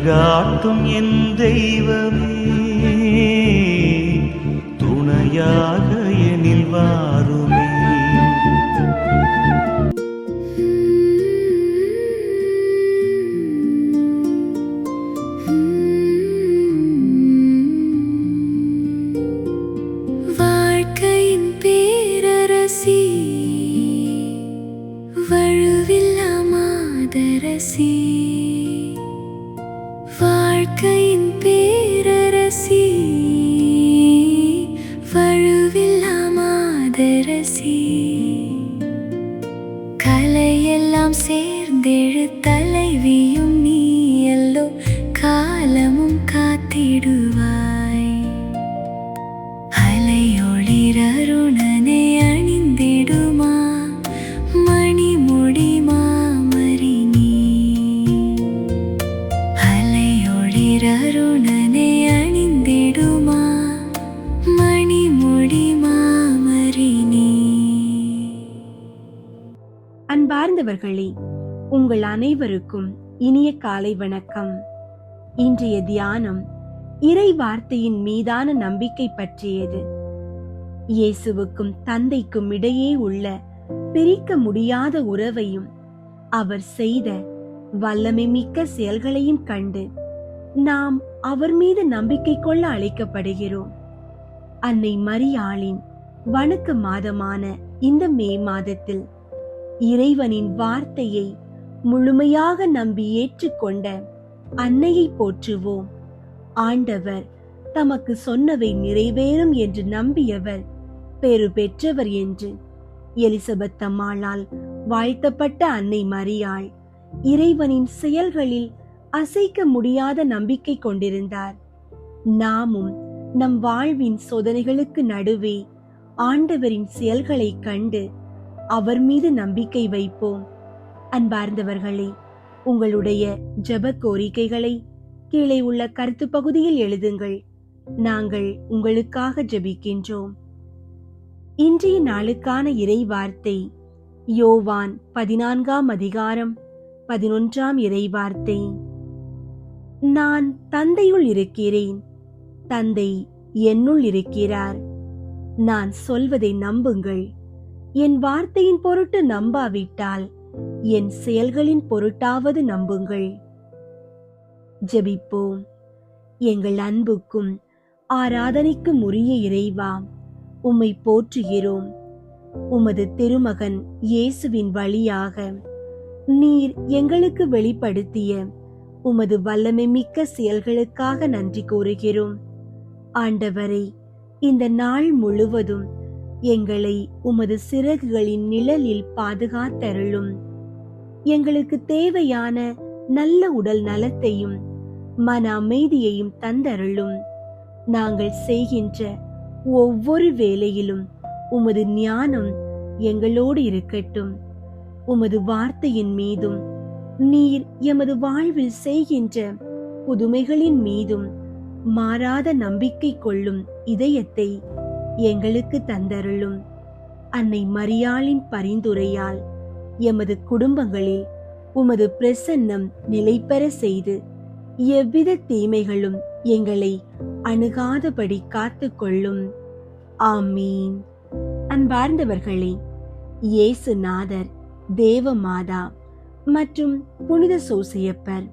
வழிகாட்டும் என் தெய்வமே, துணையாக எனில் வாருமே. வாழ்க்கையின் பேரரசி, வழுவில்லா மாதரசி, வாழ்க்கையின் பேரரசி, வழுவில்லா மாதரசி, கலையெல்லாம் சேர்ந்தெழு தலைவியும் நீ எல்லோ, காலமும் காத்திடுவாய். அலையொளிரருணனை அணிந்திடுமா மணிமுடி மாமரி நீ, அலையொளிரருணனை அணிந்திடுமா மணிமுடி மாமரி நீ. அன்பார்ந்தவர்களே, உங்கள் அனைவருக்கும் இனிய காலை வணக்கம். இன்றைய தியானம் இறை வார்த்தையின் மீதான நம்பிக்கை பற்றியது. இயேசுவுக்கும் தந்தைக்கும் இடையே உள்ள பிரிக்க முடியாத உறவையும் அவர் செய்த வல்லமை மிக்க செயல்களையும் கண்டு நாம் அவர் மீது நம்பிக்கை கொள்ள அழைக்கப்படுகிறோம். அன்னை மரியாளின் வணக்க மாதமான இந்த மே மாதத்தில் இறைவனின் வார்த்தையை முழுமையாக நம்பி ஏற்றுக்கொண்ட அன்னையை போற்றுவோம். ஆண்டவர் தமக்கு சொன்னவை நிறைவேறும் என்று நம்பியவர் பெரு பெற்றவர் என்று எலிசபெத் அம்மாளால் வாழ்த்தப்பட்ட அன்னை மரியாள் இறைவனின் செயல்களில் அசைக்க முடியாத நம்பிக்கை கொண்டிருந்தார். நாமும் நம் வாழ்வின் சோதனைகளுக்கு நடுவே ஆண்டவரின் செயல்களை கண்டு அவர் மீது நம்பிக்கை வைப்போம். அன்பார்ந்தவர்களே, உங்களுடைய ஜெப கோரிக்கைகளை கீழே உள்ள கருத்து பகுதியில் எழுதுங்கள். நாங்கள் உங்களுக்காக ஜெபிக்கின்றோம். இன்றைய நாளுக்கான இறை வார்த்தை யோவான் 14ஆம் அதிகாரம் 11ஆம் இறை வார்த்தை. நான் தந்தையுள் இருக்கிறேன், தந்தை என்னுள் இருக்கிறார். நான் சொல்வதை நம்புங்கள். என் வார்த்தையின் பொருட்டு நம்பாவிட்டால் என் செயல்களின் பொருட்டாவது நம்புங்கள். ஜெபிப்போம். எங்கள் அன்புக்கும் ஆராதனைக்கும் உரிய இறைவா, உம்மை போற்றுகிறோம். உமது திருமகன் இயேசுவின் வழியாக நீர் எங்களுக்கு வெளிப்படுத்திய உமது வல்லமை மிக்க செயல்களுக்காக நன்றி கூறுகிறோம். ஆண்டவரே, இந்த நாள் முழுவதும் எங்களை உமது சிறகுகளின் நிழலில் பாதுகாத்தருளும். எங்களுக்கு தேவையான நல்ல உடல் நலத்தையும் மன அமைதியையும் தந்தருளும். நாங்கள் செய்கின்ற ஒவ்வொரு வேளையிலும் உமது ஞானம் எங்களோடு இருக்கட்டும். உமது வார்த்தையின் மீதும் நீர் எமது வாழ்வில் செய்கின்ற புதுமைகளின் மீதும் மாறாத நம்பிக்கை கொள்ளும் இதயத்தை எங்களுக்கு தந்தருளும். அன்னை மரியாளின் பரிந்துரையால் எமது குடும்பங்களில் உமது பிரசன்னம் நிலை பெற செய்து எவ்வித தீமைகளும் எங்களை அணுகாதபடி காத்து கொள்ளும். ஆமீன். அன்பார்ந்தவர்களே, இயேசுநாதர், தேவமாதா மற்றும் புனித சூசையப்பர்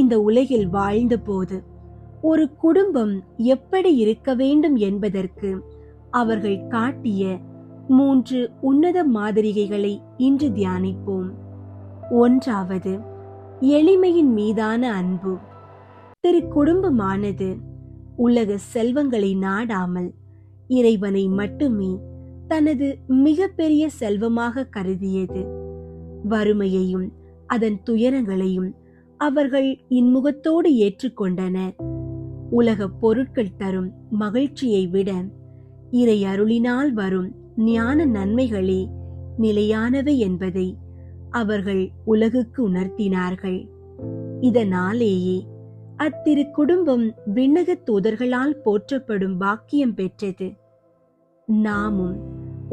இந்த உலகில் வாழ்ந்தபோது ஒரு குடும்பம் எப்படி இருக்க வேண்டும் என்பதற்கு அவர்கள் காட்டிய 3 உன்னத மாதிரிகைகளை இன்று தியானிப்போம். 1வது, எளிமையின் மீதான அன்பு. திரு குடும்பமானது உலக செல்வங்களை நாடாமல் இறைவனை மட்டுமே தனது மிகப்பெரிய செல்வமாக கருதியது. வறுமையையும் அதன் துயரங்களையும் அவர்கள் இன்முகத்தோடு ஏற்றுக்கொண்டனர். உலக பொருட்கள் தரும் மகிழ்ச்சியை விட இறை அருளினால் வரும் ஞான நன்மைகளே நிலையானவை என்பதை அவர்கள் உலகுக்கு உணர்த்தினார்கள். இதனாலேயே அத்திரு குடும்பம் விண்ணக தூதர்களால் போற்றப்படும் பாக்கியம் பெற்றது. நாமும்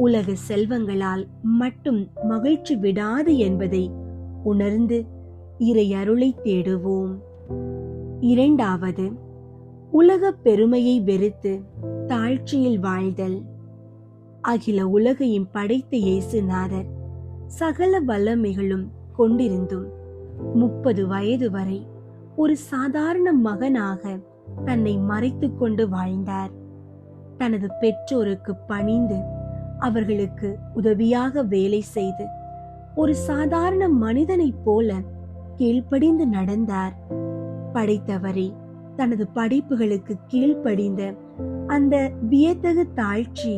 உலக செல்வங்களால் மட்டும் மகிழ்ச்சி விடாது என்பதை உணர்ந்து இறை அருளை தேடுவோம். இரண்டாவது, உலக பெருமையை வெறுத்து தாழ்ச்சியில் வாழ்தல். அகில உலகையும் படைத்த இயேசுநாதர் சகல வல்லமைகளும் கொண்டிருந்தும் 30 வயது வரை ஒரு சாதாரண மகனாக தன்னை மறைத்துக் கொண்டு வாழ்ந்தார். தனது பெற்றோருக்கு பணிந்து அவர்களுக்கு உதவியாக வேலை செய்து ஒரு சாதாரண மனிதனைப் போல கீழ்ப்படிந்து நடந்தார். படைத்தவரே தனது படைப்புகளுக்கு கீழ்ப்படிந்த அந்த வியத்தகு தாழ்ச்சி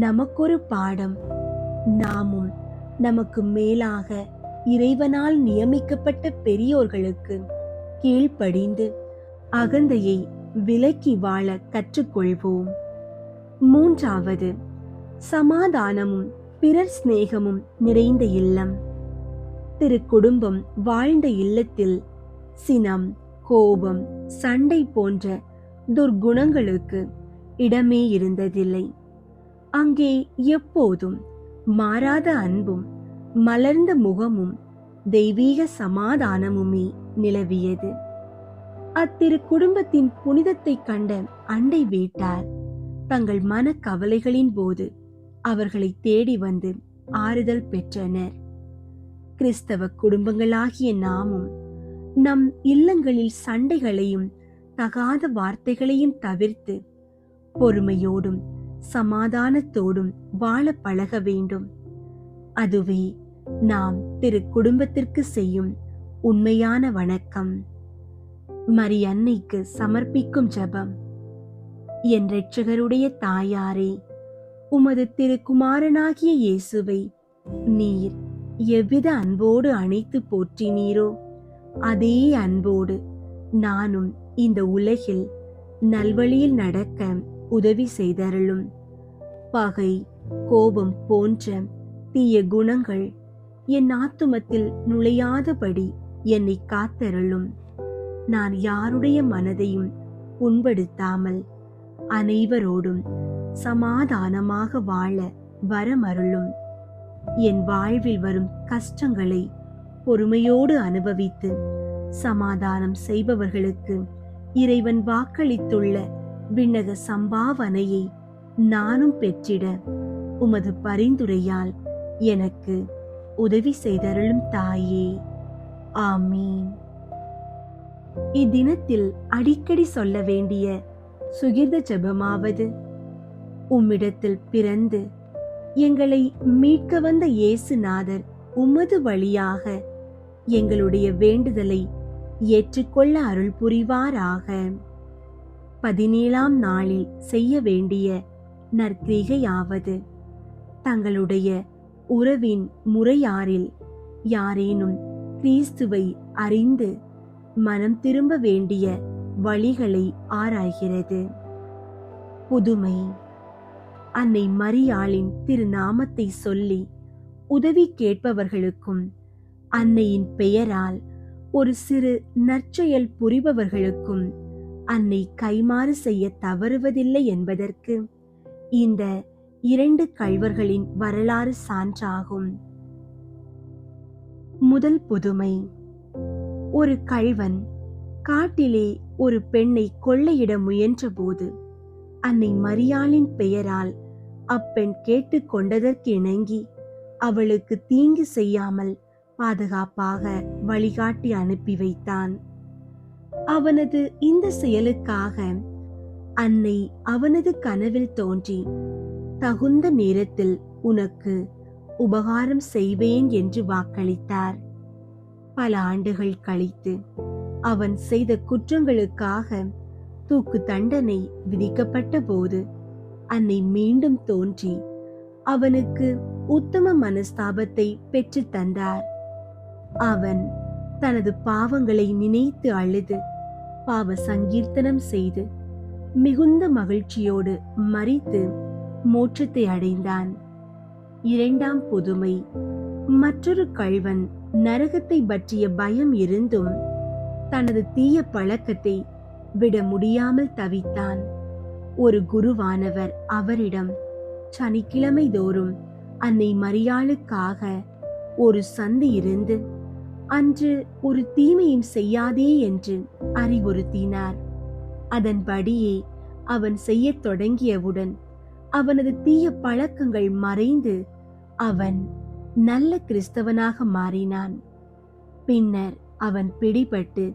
நமக்கொரு பாடம். நாமும் நமக்கு மேலாக இறைவனால் நியமிக்கப்பட்ட பெரியோர்களுக்கு கீழ்ப்படிந்து அகந்தையை விலக்கி வாழ கற்றுக்கொள்வோம். மூன்றாவது, சமாதானமும் பிறர் சிநேகமும் நிறைந்த இல்லம். திரு குடும்பம் வாழ்ந்த இல்லத்தில் சினம், கோபம், சண்டை போன்ற துர்குணங்களுக்கு இடமே இருந்ததில்லை. அங்கே எப்போதும் மாறாத அன்பும் மலர்ந்த முகமும் தெய்வீக சமாதானமுமே நிலவியது. அத்திரு குடும்பத்தின் புனிதத்தை கண்ட அண்டை வீட்டார் தங்கள் மனக்கவலைகளின் போது அவர்களை தேடி வந்து ஆறுதல் பெற்றனர். கிறிஸ்தவ குடும்பங்களாகிய நாமும் நம் இல்லங்களில் சண்டைகளையும் தகாத வார்த்தைகளையும் தவிர்த்து பொறுமையோடும் சமாதானத்தோடும் வாழ பழக வேண்டும். அதுவே நாம் திரு குடும்பத்திற்கு செய்யும் உண்மையான வணக்கம். மரியன்னைக்கு சமர்ப்பிக்கும் ஜெபம். என் இரட்சகருடைய தாயாரே, உமது திருக்குமாரனாகிய இயேசுவை நீர் எவ்வித அன்போடு அணைத்து போற்றினீரோ அதே அன்போடு நானும் இந்த உலகில் நல்வழியில் நடக்க உதவி செய்தருளும். பகை, கோபம் போன்ற தீய குணங்கள் என் ஆத்துமத்தில் நுழையாதபடி என்னை காத்தருளும். நான் யாருடைய மனதையும் புண்படுத்தாமல் அனைவரோடும் சமாதானமாக வாழ வரமருளும். என் வாழ்வில் வரும் கஷ்டங்களை பொறுமையோடு அனுபவித்து சமாதானம் செய்பவர்களுக்கு இறைவன் வாக்களித்துள்ள விண்ணக சம்பாவனையை நானும் பெற்றிட உமது பரிந்துரையால் எனக்கு உதவி செய்தருளும் தாயே. ஆமீன். இத்தினத்தில் அடிக்கடி சொல்ல வேண்டிய சுகிர்த ஜெபமாவது: உம்மிடத்தில் பிறந்து எங்களை மீட்க வந்த இயேசுநாதர் உமது வழியாக எங்களுடைய வேண்டுதலை ஏற்றுக்கொள்ள அருள் புரிவாராக. 17ஆம் நாளில் செய்ய வேண்டிய நற்கிரிகையாவது: தங்களுடைய உறவின் முறையாரில் யாரேனும் கிறிஸ்துவை அறிந்து மனம் திரும்ப வேண்டிய வழிகளை ஆராய்கிறது. புதுமை: அன்னை மரியாளின் திருநாமத்தை சொல்லி உதவி கேட்பவர்களுக்கும் அன்னையின் பெயரால் ஒரு சிறு நற்செயல் புரிபவர்களுக்கும் அன்னை கைமாறு செய்ய தவறுவதில்லை என்பதற்கு இந்த 2 கள்வர்களின் வரலாறு சான்றாகும். முதல் புதுமை: ஒரு கள்வன் காட்டிலே ஒரு பெண்ணை கொள்ளையிட முயன்றபோது அன்னை மரியாளின் பெயரால் அப்பெண் கேட்டுக்கொண்டதற்கு இணங்கி அவளுக்கு தீங்கு செய்யாமல் பாதுகாப்பாக வழிகாட்டி அனுப்பி வைத்தான். அவனது இந்த செயலுக்காக அன்னை அவனது கனவில் தோன்றி தகுந்த நேரத்தில் உனக்கு உபகாரம் செய்வேன் என்று வாக்களித்தார். பல ஆண்டுகள் கழித்து அவன் செய்த குற்றங்களுக்காக தூக்கு தண்டனை விதிக்கப்பட்ட போது அன்னை மீண்டும் தோன்றி அவனுக்கு உத்தம மனஸ்தாபத்தை பெற்று தந்தார். அவன் தனது பாவங்களை நினைத்து அழுது பாவ சங்கீர்த்தனம் செய்து மிகுந்த மகிழ்ச்சியோடு மரித்து மோட்சத்தை அடைந்தான். 2ஆம் புதுமை: மற்றொரு கள்வன் நரகத்தை பற்றிய பயம் இருந்தும் தனது தீய பழக்கத்தை விட முடியாமல் தவித்தான். ஒரு குருவானவர் அவரிடம் சனிக்கிழமை தோறும் அன்னை மரியாளுக்காக ஒரு சந்து இருந்து அன்று ஒரு தீமையும் செய்யாதே என்று அறிவுறுத்தினார். அதன்படியே அவன் செய்யத் தொடங்கியவுடன் அவனது தீய பழக்கங்கள் மறைந்து அவன் நல்ல கிறிஸ்தவனாக மாறினான். பின்னர் அவன் பிடிபட்டு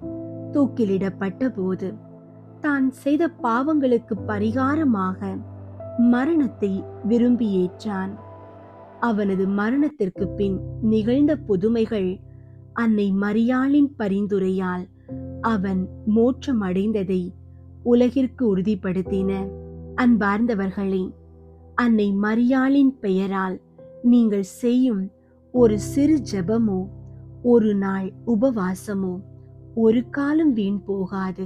தூக்கிலிடப்பட்ட போது தான் செய்த பாவங்களுக்கு பரிகாரமாக மரணத்தை விரும்பி ஏற்றான். அவனது மரணத்திற்கு பின் நிகழ்ந்த புதுமைகள் அன்னை மரியாளின் பரிந்துரையால் அவன் மோட்சம் அடைந்ததை உலகிற்கு உறுதிப்படுத்தின. அன்பார்ந்தவர்களே, அன்னை மரியாளின் பெயரால் நீங்கள் செய்யும் ஒரு சிறு ஜெபமோ ஒரு நாள் உபவாசமோ ஒரு காலம் வீண் போகாது.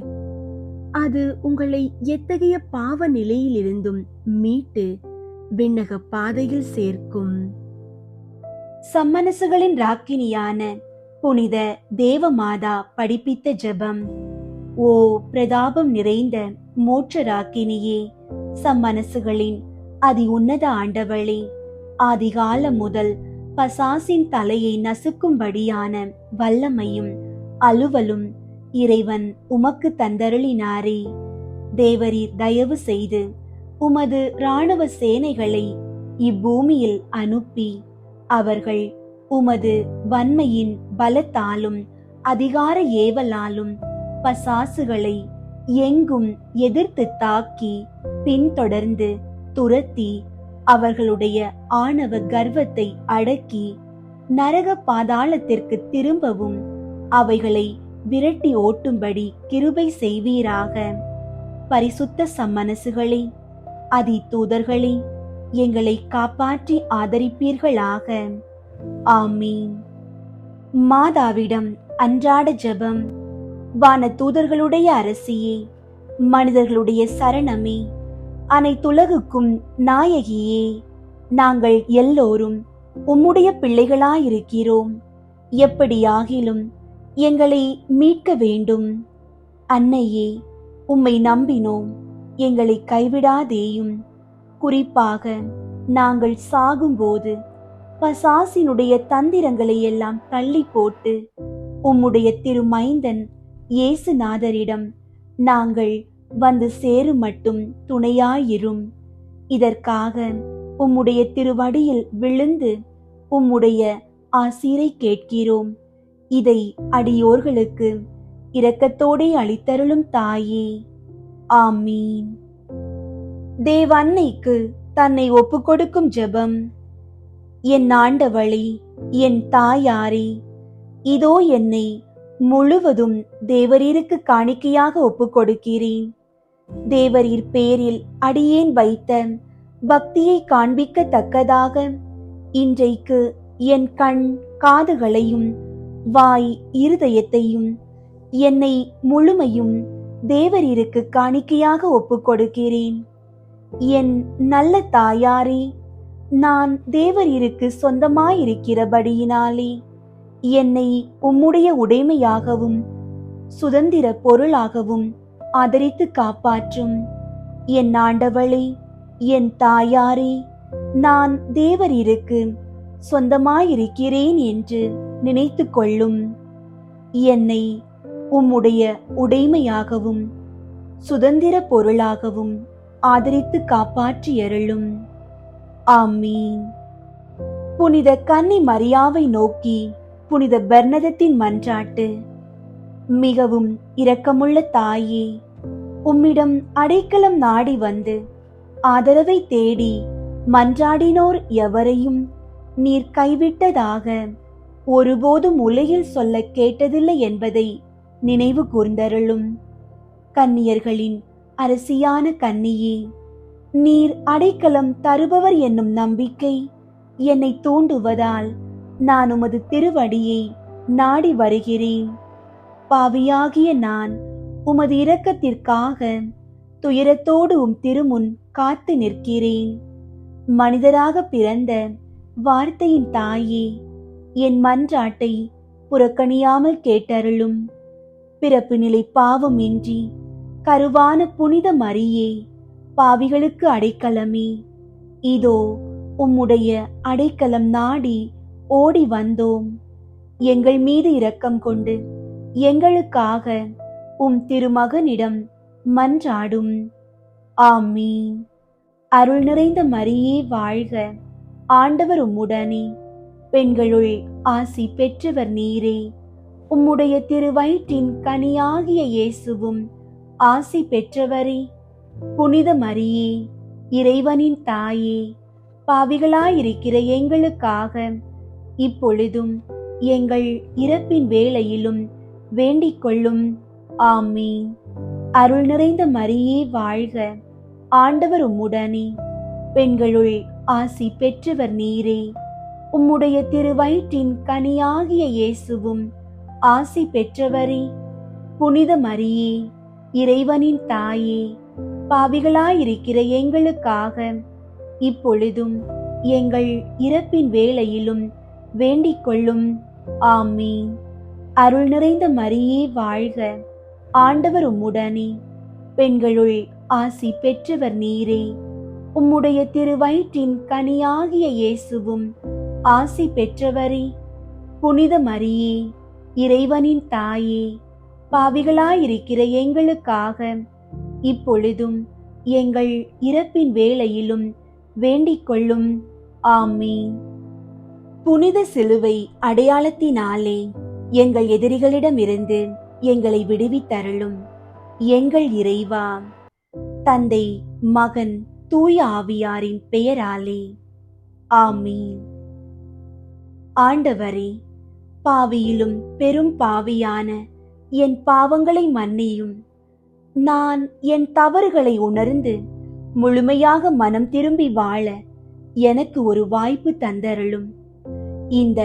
அது உங்களை எத்தகைய பாவ நிலையிலிருந்தும் மீட்டு விண்ணக பாதையில் சேர்க்கும். சம்மனசுகளின் ராக்கினியான புனித தேவமாதா படிப்பித்த ஜெபம். ஓ பிரதாபம் நிறைந்த மோட்ச ராக்கினியே, சம்மனசுகளின் அதி உன்னத ஆண்டவளே, ஆதிகாலம் முதல் பசாசின் தலையை நசுக்கும்படியான வல்லமையும் அலுவலும் இறைவன் உமக்கு தந்தருளினாரே. தேவரீர் தயவு செய்து உமது இராணுவ சேனைகளை இப்பூமியில் அனுப்பி அவர்கள் உமது வன்மையின் பலத்தாலும் அதிகார ஏவலாலும் பசாசுகளை எங்கும் எதிர்த்து தாக்கி பின்தொடர்ந்து துரத்தி அவர்களுடைய ஆணவ கர்வத்தை அடக்கி நரக பாதாளத்திற்கு திரும்பவும் அவைகளை விரட்டி ஓட்டும்படி கிருபை செய்வீராக. பரிசுத்த சம்மனசுகளே, அதி தூதர்களே, எங்களை காப்பாற்றி ஆதரிப்பீர்களாக. ஆமீன். மாதாவிடம் அன்றாட ஜெபம். வான தூதர்களுடைய அரசியே, மனிதர்களுடைய சரணமே, அனைத்துலகுக்கும் நாயகியே, நாங்கள் எல்லோரும் உம்முடைய பிள்ளைகளாயிருக்கிறோம். எப்படியாகிலும் எங்களை மீட்க வேண்டும். அன்னையே, உம்மை நம்பினோம், எங்களை கைவிடாதேயும். குறிப்பாக நாங்கள் சாகும்போது பசாசினுடைய தந்திரங்களை எல்லாம் தள்ளி போட்டு உம்முடைய திருமைந்தன் இயேசுநாதரிடம் நாங்கள் வந்து சேரும் மட்டும் துணையாயிரும். இதற்காக உம்முடைய திருவடியில் விழுந்து உம்முடைய ஆசீரை கேட்கிறோம். இதை அடியோர்களுக்கு இரக்கத்தோடே அளித்தருளும் தாயே. ஆமீன். தேவன்னைக்கு தன்னை ஒப்புக்கொடுக்கும் ஜெபம். என் ஆண்டவளே, என் தாயாரே, இதோ என்னை முழுவதும் தேவரீருக்கு காணிக்கையாக ஒப்புக்கொடுக்கிறேன். தேவரீர் பேரில் அடியேன் வைத்த பக்தியை காண்பிக்கத்தக்கதாக இன்றைக்கு என் கண் காதுகளையும் வாய் இருதயத்தையும் என்னை முழுமையும் தேவரீருக்கு காணிக்கையாக ஒப்புக்கொடுக்கிறேன். என் நல்ல தாயாரே, நான் தேவரீருக்கு சொந்தமாயிருக்கிறபடியினாலே என்னை உம்முடைய உடைமையாகவும் சுதந்திர பொருளாகவும் ஆதரித்து காப்பாற்றும். என் ஆண்டவளே, என் தாயாரே, நான் தேவரீருக்கு சொந்தமாயிருக்கிறேன் என்று நினைத்து கொள்ளும். என்னை உம்முடைய உடைமையாகவும் சுதந்திர பொருளாகவும் ஆதரித்து காப்பாற்றியருளும். ஆமீன். புனித கன்னி மரியாவை நோக்கி புனித பெர்னதத்தின் மன்றாட்டு. மிகவும் இரக்கமுள்ள தாயே, உம்மிடம் அடைக்கலம் நாடி வந்து ஆதரவை தேடி மன்றாடினோர் எவரையும் நீர் கைவிட்டதாக ஒருபோதும் உலகில் சொல்ல கேட்டதில்லை என்பதை நினைவு கூர்ந்தருளும். கன்னியர்களின் அரசியான கன்னியே, நீர் அடைக்கலம் தருபவர் என்னும் நம்பிக்கை என்னை தூண்டுவதால் நான் உமது திருவடியை நாடி வருகிறேன். பாவியாகிய நான் உமது இரக்கத்திற்காக துயரத்தோடு உம் திருமுன் காத்து நிற்கிறேன். மனிதராக பிறந்த வார்த்தையின் தாயே, என் மன்றாட்டை புறக்கணியாமல் கேட்டருளும். பிறப்பு நிலை பாவம் இன்றி கருவான புனித மரியே, பாவிகளுக்கு அடைக்கலமே, இதோ உம்முடைய அடைக்கலம் நாடி ஓடி வந்தோம். எங்கள் மீது இரக்கம் கொண்டு எங்களுக்காக உம் திருமகனிடம் மன்றாடும். ஆமீன். அருள் நிறைந்த மரியே வாழ்க, ஆண்டவர் உம்முடனே, பெண்களுள் ஆசி பெற்றவர் நீரே. உம்முடைய திருவயிற்றின் கனியாகிய இயேசுவும் ஆசி பெற்றவரே. புனித மரியே, இறைவனின் தாயே, பாவிகளாயிருக்கிற எங்களுக்காக இப்பொழுதும் எங்கள் இறப்பின் வேளையிலும் வேண்டிக் கொள்ளும். ஆமீன். அருள் நிறைந்த மரியே வாழ்க, ஆண்டவர் உம்முடனே, பெண்களுள் ஆசி பெற்றவர் நீரே. உம்முடைய திருவயிற்றின் கனியாகிய இயேசுவும் ஆசி பெற்றவரே. புனித மரியே, இறைவனின் தாயே, பாவிகளாயிருக்கிற எங்களுக்காக இப்பொழுதும் எங்கள் இறப்பின் வேளையிலும் வேண்டிக் கொள்ளும். ஆமீன். அருள் நிறைந்த மரியே வாழ்க, ஆண்டவர் உம்முடனே, பெண்களுள் ஆசி பெற்றவர் நீரே. உம்முடைய திருவயிற்றின் கனியாகிய இயேசுவும் ஆசி பெற்றவரே. புனித மரியே, இறைவனின் தாயே, பாவிகளாயிருக்கிற எங்களுக்காக இப்பொழுதும் எங்கள் இறப்பின் வேளையிலும் வேண்டிக் கொள்ளும். ஆமீன். புனித சிலுவை அடையாளத்தினாலே எங்கள் எதிரிகளிடமிருந்து எங்களை விடுவித்தருளும். எங்கள் இறைவா, தந்தை, மகன், தூய ஆவியாரின் பெயராலே. ஆமீன். ஆண்டவரே, பாவியிலும் பெரும் பாவியான என் பாவங்களை மன்னியும். நான் என் தவறுகளை உணர்ந்து முழுமையாக மனம் திரும்பி வாழ எனக்கு ஒரு வாய்ப்பு தந்தருளும். இந்த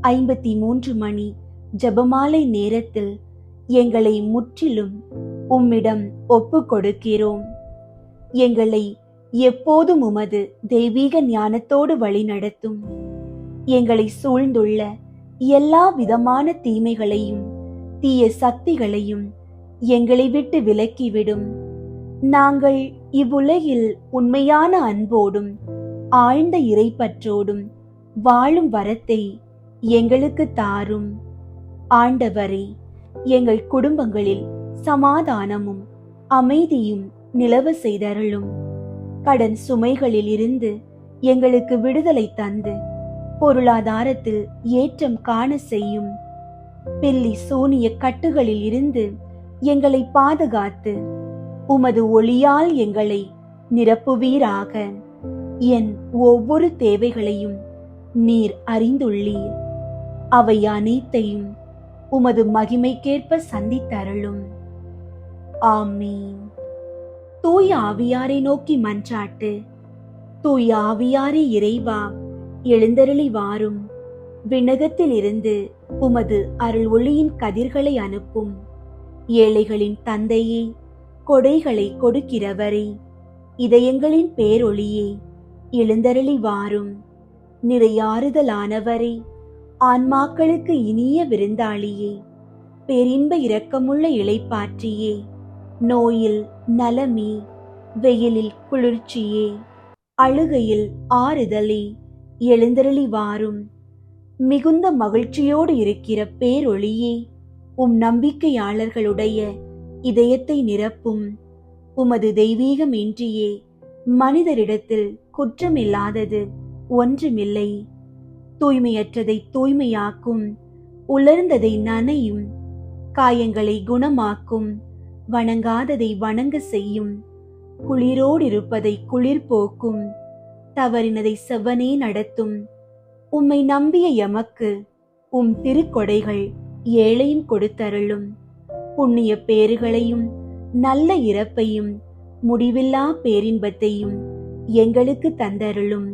53 மணி ஜெபமாலை நேரத்தில் எங்களை முற்றிலும் உம்மிடம் ஒப்பு கொடுக்கிறோம். எங்களை எப்போதும் உமது தெய்வீக ஞானத்தோடு வழிநடத்தும். எங்களை சூழ்ந்துள்ள எல்லா விதமான தீமைகளையும் தீய சக்திகளையும் எங்களை விட்டு விலக்கிவிடும். நாங்கள் இவ்வுலகில் உண்மையான அன்போடும் ஆழ்ந்த இறைப்பற்றோடும் வாழும் வரத்தை எங்களுக்கு தாரும். ஆண்டவரே, எங்கள் குடும்பங்களில் சமாதானமும் அமைதியும் நிலவ செய்தருளும். கடன் சுமைகளில் இருந்து எங்களுக்கு விடுதலை தந்து பொருளாதாரத்தில் ஏற்றம் காண செய்யும். பில்லி சூனிய கட்டுகளில் இருந்து எங்களை பாதுகாத்து உமது ஒளியால் எங்களை நிரப்புவீராக. என் ஒவ்வொரு தேவைகளையும் நீர் அறிந்துள்ளீர். அவை அனைத்தையும் உமது மகிமைக்கேற்ப சந்தித்தருளும். ஆமீன். தூய ஆவியாரை நோக்கி மன்றாட்டு. தூய ஆவியாரே இறைவா, எழுந்தருளி வாரும். விண்ணகத்தில் இருந்து உமது அருள் ஒளியின் கதிர்களை அனுப்பும். ஏழைகளின் தந்தையே, கொடைகளை கொடுக்கிறவரே, இதயங்களின் பேரொளியே, எழுந்தருளி வாரும். நிறையாறுதலானவரே, ஆன்மாக்களுக்கு இனிய விருந்தாளியே, பேரின்ப இரக்கமுள்ள இளைப்பாற்றியே, நோயில் நலமே, வெயிலில் குளிர்ச்சியே, அழுகையில் ஆறுதலே, எழுந்தருளி வாரும். மிகுந்த மகிழ்ச்சியோடு இருக்கிற பேரொளியே, உம் நம்பிக்கையாளர்களுடைய இதயத்தை நிரப்பும். உமது தெய்வீகம் இன்றியே மனிதரிடத்தில் குற்றமில்லாதது ஒன்றுமில்லை. தூய்மையற்றதை தூய்மையாக்கும், உலர்ந்ததை நனையும், காயங்களை குணமாக்கும், வணங்காததை வணங்க செய்யும், குளிரோடு இருப்பதை குளிர் போக்கும், தவறினதை செவ்வனே நடத்தும். உம்மை நம்பிய எமக்கு உம் திருக்கொடைகள் ஏழையும் கொடுத்தருளும். புண்ணிய பேறுகளையும் நல்ல இறப்பையும் முடிவில்லா பேரின்பத்தையும் எங்களுக்கு தந்தருளும்.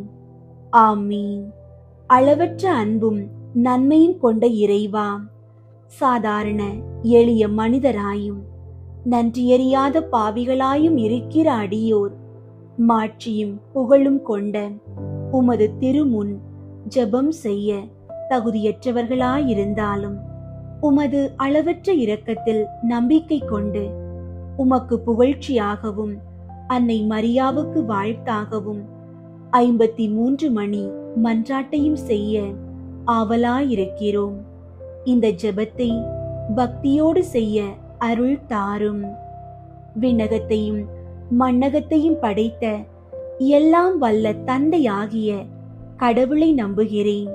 ஆமீன். அளவற்ற அன்பும் நன்மையும் கொண்ட இறைவா, சாதாரண எளிய மனிதராயும் நன்றியறியாத பாவிகளாயும் இருக்கிற அடியோர் மாட்சியும் புகழும் கொண்ட உமது திருமுன் ஜெபம் செய்ய தகுதியற்றவர்களாயிருந்தாலும் உமது அளவற்ற இரக்கத்தில் நம்பிக்கை கொண்டு உமக்கு புகழ்ச்சியாகவும் அன்னை மரியாவுக்கு வாழ்த்தாகவும் 53 மணி மன்றாட்டையும் செய்ய ஆவலாயிருக்கிறோம். இந்த ஜெபத்தை பக்தியோடு செய்ய அருள் தாரும். விண்ணகத்தையும் மண்ணகத்தையும் படைத்த எல்லாம் வல்ல தந்தையாகிய கடவுளை நம்புகிறேன்.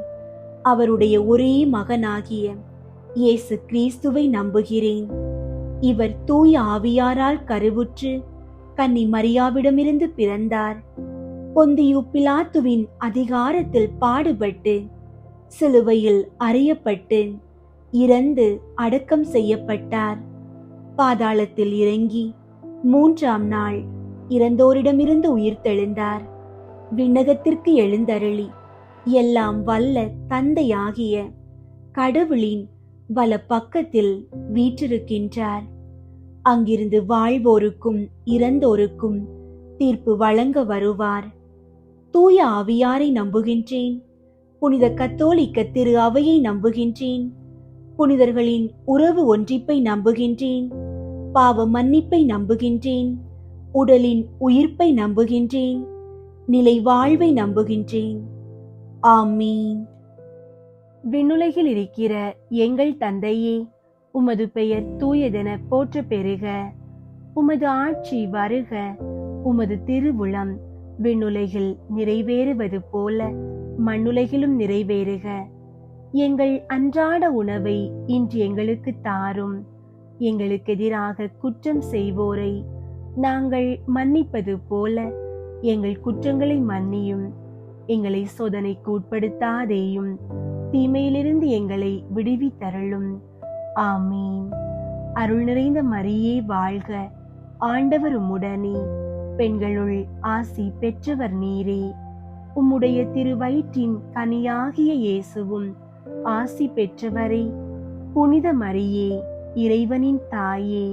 அவருடைய ஒரே மகனாகிய இயேசு கிறிஸ்துவை நம்புகிறேன். இவர் தூய ஆவியாரால் கருவுற்று கன்னி மரியாவிடமிருந்து பிறந்தார். பொந்தியு பிலாத்துவின் அதிகாரத்தில் பாடுபட்டு சிலுவையில் அறையப்பட்டு இறந்து அடக்கம் செய்யப்பட்டார். பாதாளத்தில் இறங்கி 3ஆம் நாள் இறந்தோரிடமிருந்து உயிர்த்தெழுந்தார். விண்ணகத்திற்கு எழுந்தருளி எல்லாம் வல்ல தந்தையாகிய கடவுளின் வல பக்கத்தில் வீற்றிருக்கின்றார். அங்கிருந்து வாழ்வோருக்கும் இறந்தோருக்கும் தீர்ப்பு வழங்க வருவார். தூய ஆவியாரை நம்புகின்றேன். புனித கத்தோலிக்க திரு அவையை நம்புகின்றேன். புனிதர்களின் உறவு ஒன்றிப்பை நம்புகின்றேன். பாவ மன்னிப்பை நம்புகின்றேன். உடலின் உயிர்ப்பை நம்புகின்றேன். நிலை வாழ்வை நம்புகின்றேன். ஆமீன். விண்ணுலகில் இருக்கிற எங்கள் தந்தையே, உமது பெயர் தூயதென போற்ற பெறுக. உமது ஆட்சி வருக. உமது திருவுளம் விண்ணுலகில் நிறைவேறுவது போல மண்ணுலகிலும் நிறைவேறுக. எங்கள் அன்றாட உணவை இன்று எங்களுக்கு தாரும். எங்களுக்கு எதிராக குற்றம் செய்வோரை நாங்கள் மன்னிப்பது போல எங்கள் குற்றங்களை மன்னியும். எங்களை சோதனைக்கு உட்படுத்தாதேயும், தீமையிலிருந்து எங்களை விடுவித்தருளும். ஆமீன். அருள் நிறைந்த மரியே வாழ்க. ஆண்டவர் உம்முடனே, பெண்களுள் ஆசி பெற்றவர் நீரே. உம்முடைய திருவயிற்றின் கனியாகிய இயேசுவும் ஆசி பெற்றவரே. புனித மரியே, இறைவனின் தாயே,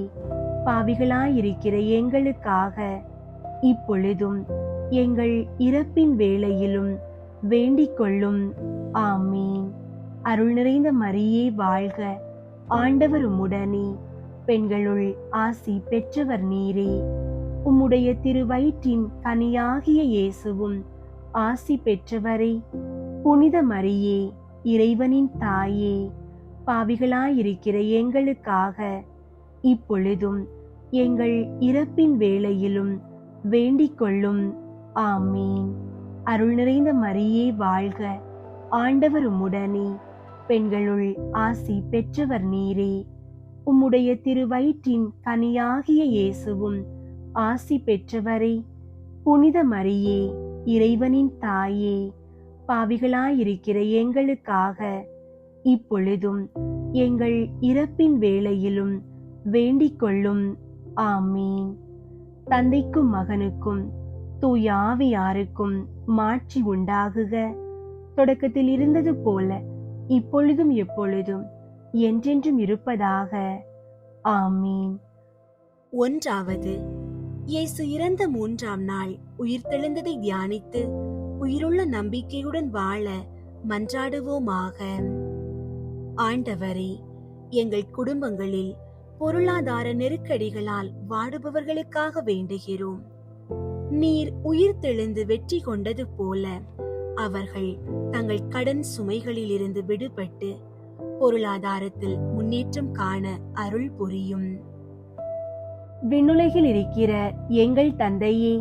பாவிகளாயிருக்கிற எங்களுக்காக இப்பொழுதும் எங்கள் இறப்பின் வேளையிலும் வேண்டிக் கொள்ளும். ஆமீன். அருள் நிறைந்த மரியே வாழ்க. ஆண்டவர் உம்முடனே, பெண்களுள் ஆசி பெற்றவர் நீரே. உம்முடைய திருவயிற்றின் கனியாகிய இயேசுவும் ஆசி பெற்றவரே. புனித மரியே, இறைவனின் தாயே, பாவிகளாயிருக்கிற எங்களுக்காக இப்பொழுதும் எங்கள் இறப்பின் வேளையிலும் வேண்டிக் கொள்ளும். ஆமீன். அருள் நிறைந்த மரியே வாழ்க. ஆண்டவர் உம்முடனே, பெண்களுள் ஆசி பெற்றவர் நீரே. உம்முடைய திருவயிற்றின் கனியாகிய இயேசுவும் ஆசி பெற்றவரே. புனித மரியே, இறைவனின் தாயே, பாவிகளாயிருக்கிற எங்களுக்காக இப்பொழுதும் எங்கள் இறப்பின் வேளையிலும் வேண்டிக் கொள்ளும். ஆமீன். தந்தைக்கும் மகனுக்கும் தூய ஆவியாருக்கும் மாட்சி உண்டாகுக. தொடக்கத்தில் இருந்தது போல இப்பொழுதும் எப்பொழுதும் என்றென்றும் இருப்பதாக. ஆமீன். 1. இயேசு இறந்த 3ஆம் நாள் உயிர்த்தெழுந்ததை தியானித்து உயிருள்ள நம்பிக்கையுடன் வாழ மன்றாடுவோமாக. ஆண்டவரே, எங்கள் குடும்பங்களில் பொருளாதார நெருக்கடிகளால் வாடுபவர்களுக்காக வேண்டுகிறோம். நீர் உயிர்த்தெழுந்து வெற்றி கொண்டது போல அவர்கள் தங்கள் கடன் சுமைகளில் இருந்து விடுபட்டு பொருளாதாரத்தில் முன்னேற்றம் காண அருள் புரியும். விண்ணுலகில் இருக்கிற எங்கள் தந்தையே,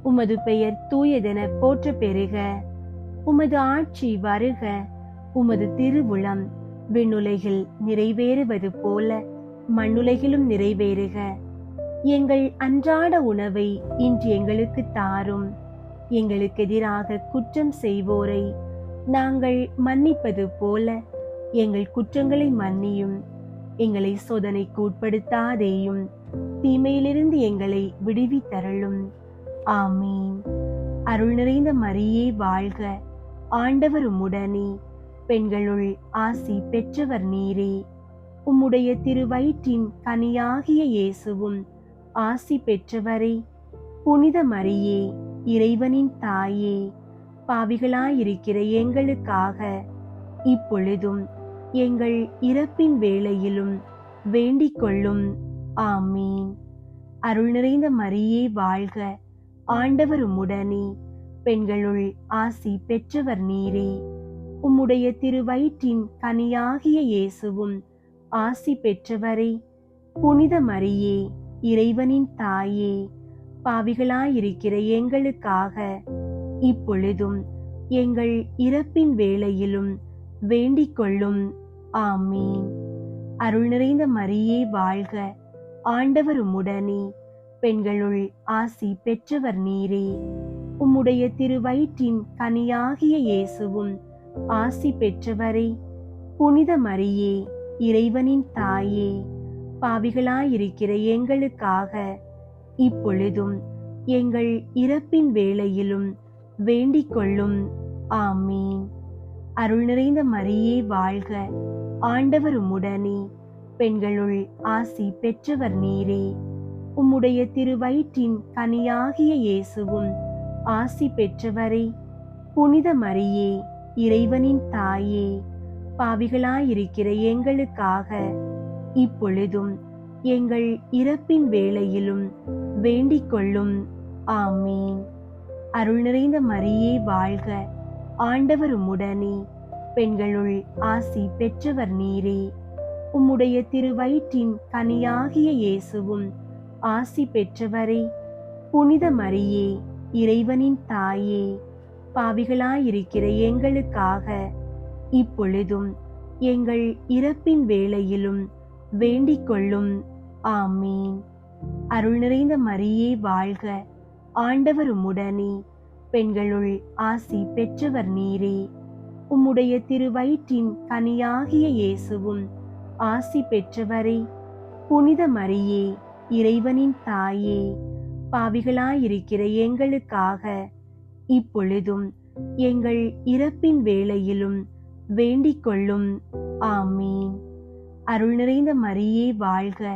உமது பெயர் தூயதென போற்ற பெறுக. உமது ஆட்சி வருக. உமது திருவுளம் விண்ணுலகில் நிறைவேறுவது போல மண்ணுலகிலும் நிறைவேறுக. எங்கள் அன்றாட உணவை இன்று எங்களுக்கு தாரும். எங்களுக்கு எதிராக குற்றம் செய்வோரை நாங்கள் மன்னிப்பது போல எங்கள் குற்றங்களை மன்னியும். எங்களை சோதனைக்கு உட்படுத்தாதேயும், தீமையிலிருந்து எங்களை விடுவித்தருளும். ஆமீன். அருள் நிறைந்த மரியே வாழ்க. ஆண்டவர் உம்முடனே, பெண்களுள் ஆசி பெற்றவர் நீரே. உம்முடைய திருவயிற்றின் கனியாகிய இயேசுவும் ஆசி பெற்றவரே. புனித மரியே, இறைவனின் தாயே, பாவிகளாயிருக்கிற எங்களுக்காக இப்பொழுதும் எங்கள் இறப்பின் வேளையிலும் வேண்டிக் கொள்ளும். ஆமீன். அருள் நிறைந்த மரியே வாழ்க. ஆண்டவர் உம்முடனே, பெண்களுள் ஆசி பெற்றவர் நீரே. உம்முடைய திருவயிற்றின் கனியாகிய இயேசுவும் ஆசி பெற்றவரே. புனித மரியே, இறைவனின் தாயே, பாவிகளாயிருக்கிற எங்களுக்காக இப்பொழுதும் எங்கள் இறப்பின் வேளையிலும் வேண்டிக் கொள்ளும். ஆமீன். அருள் நிறைந்த மரியே வாழ்க, ஆண்டவர் உம்முடனே, பெண்களுள் ஆசி பெற்றவர் நீரே. உம்முடைய திருவயிற்றின் கனியாகிய இயேசுவும் ஆசி பெற்றவரே. புனித மரியே, இறைவனின் தாயே, பாவிகளாயிருக்கிற எங்களுக்காக இப்பொழுதும் எங்கள் இறப்பின் வேளையிலும் வேண்டிக் கொள்ளும். ஆமீன். அருள் நிறைந்த மரியே வாழ்க, ஆண்டவர் உம்முடனே, பெண்களுள் ஆசி பெற்றவர் நீரே. உம்முடைய திருவயிற்றின் கனியாகிய இயேசுவும் ஆசி பெற்றவரே. புனித மரியே, இறைவனின் தாயே, பாவிகளாயிருக்கிற எங்களுக்காக இப்பொழுதும் எங்கள் இறப்பின் வேளையிலும் வேண்டிக் கொள்ளும். ஆமீன். அருள் நிறைந்த மரியே வாழ்க, ஆண்டவர் உம்முடனே, பெண்களுள் ஆசி பெற்றவர் நீரே. உம்முடைய திருவயிற்றின் கனியாகிய இயேசுவும் ஆசி பெற்றவரே. புனித மரியே, இறைவனின் தாயே, பாவிகளாயிருக்கிற எங்களுக்காக இப்பொழுதும் எங்கள் இறப்பின் வேளையிலும் வேண்டிக் கொள்ளும். ஆமீன். அருள் நிறைந்த மரியே வாழ்க, ஆண்டவர் உம்முடனே, பெண்களுள் ஆசி பெற்றவர் நீரே. உம்முடைய திருவயிற்றின் கனியாகிய இயேசுவும் ஆசி பெற்றவரே. புனித மரியே, இறைவனின் தாயே, பாவிகளாயிருக்கிற எங்களுக்காக இப்பொழுதும் எங்கள் இறப்பின் வேளையிலும் வேண்டிக் கொள்ளும். ஆமீன். அருள் நிறைந்த மரியே வாழ்க,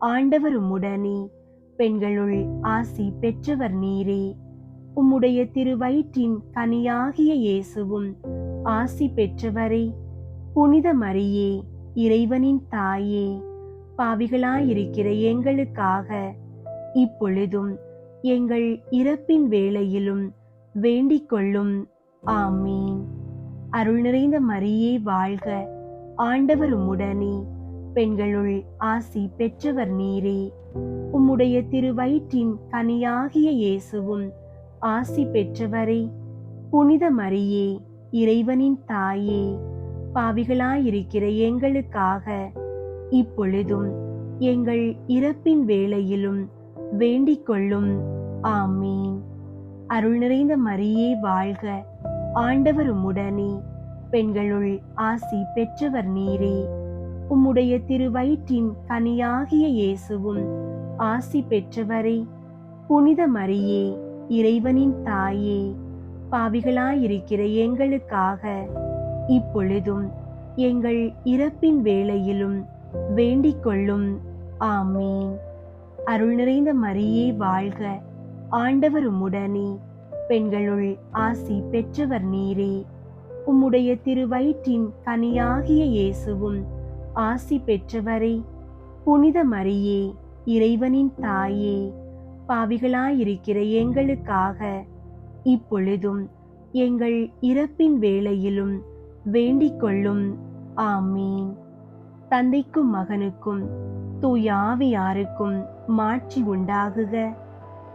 ஆண்டவர் உம்முடனே, பெண்களுள் ஆசி பெற்றவர் நீரே. உம்முடைய திருவயிற்றின் கனியாகிய இயேசுவும் ஆசி பெற்றவரே. புனித மரியே, இறைவனின் தாயே, பாவிகளாயிருக்கிற எங்களுக்காக இப்பொழுதும் எங்கள் இறப்பின் வேளையிலும் வேண்டிக் கொள்ளும். ஆமீன். அருள் நிறைந்த மரியே வாழ்க, ஆண்டவர் உம்முடனே, பெண்களுள் ஆசி பெற்றவர் நீரே. உம்முடைய திருவயிற்றின் கனியாகிய இயேசுவும் ஆசி பெற்றவரே. புனித மரியே, இறைவனின் தாயே, பாவிகளாயிருக்கிற எங்களுக்காக இப்பொழுதும் எங்கள் இறப்பின் வேளையிலும் வேண்டிக் கொள்ளும். ஆமீன். அருள் நிறைந்த மரியே வாழ்க, ஆண்டவர் உம்முடனே, பெண்களுள் ஆசி பெற்றவர் நீரே. உம்முடைய திருவயிற்றின் கனியாகிய இயேசுவும் ஆசி பெற்றவரே. புனித மரியே, இறைவனின் தாயே, பாவிகளாயிருக்கிற எங்களுக்காக இப்பொழுதும் எங்கள் இறப்பின் வேளையிலும் வேண்டிக் கொள்ளும். ஆமீன். அருள் நிறைந்த மரியே வாழ்க, ஆண்டவர் உம்முடனே, பெண்களுள் ஆசி பெற்றவர் நீரே. உம்முடைய திருவயிற்றின் கனியாகிய இயேசுவும் ஆசி பெற்றவரே. புனித மரியே, இறைவனின் தாயே, பாவிகளாயிருக்கிற எங்களுக்காக இப்பொழுதும் எங்கள் இறப்பின் வேளையிலும் வேண்டிக் கொள்ளும். ஆமீன். தந்தைக்கும் மகனுக்கும் தூய ஆவியாருக்கும் மாட்சி உண்டாகுக.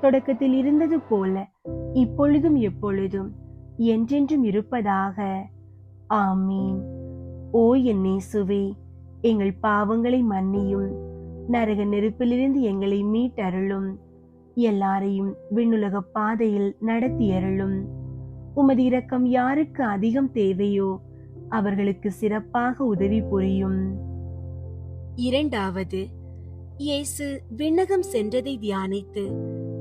தொடக்கத்தில் இருந்தது போல இப்பொழுதும் எப்பொழுதும் என்றென்றும் இருப்பதாக. ஆமீன். ஓ என் இயேசுவே, எங்கள் பாவங்களை மன்னியும், நரக நெருப்பிலிருந்து எங்களை மீட்டருளும், எல்லாரையும் விண்ணுலக பாதையில் நடத்தியருளும். உமது இரக்கம் யாருக்கு அதிகம் தேவையோ அவர்களுக்கு சிறப்பாக உதவி புரியும். இரண்டாவது, இயேசு விண்ணகம் சென்றதை தியானித்து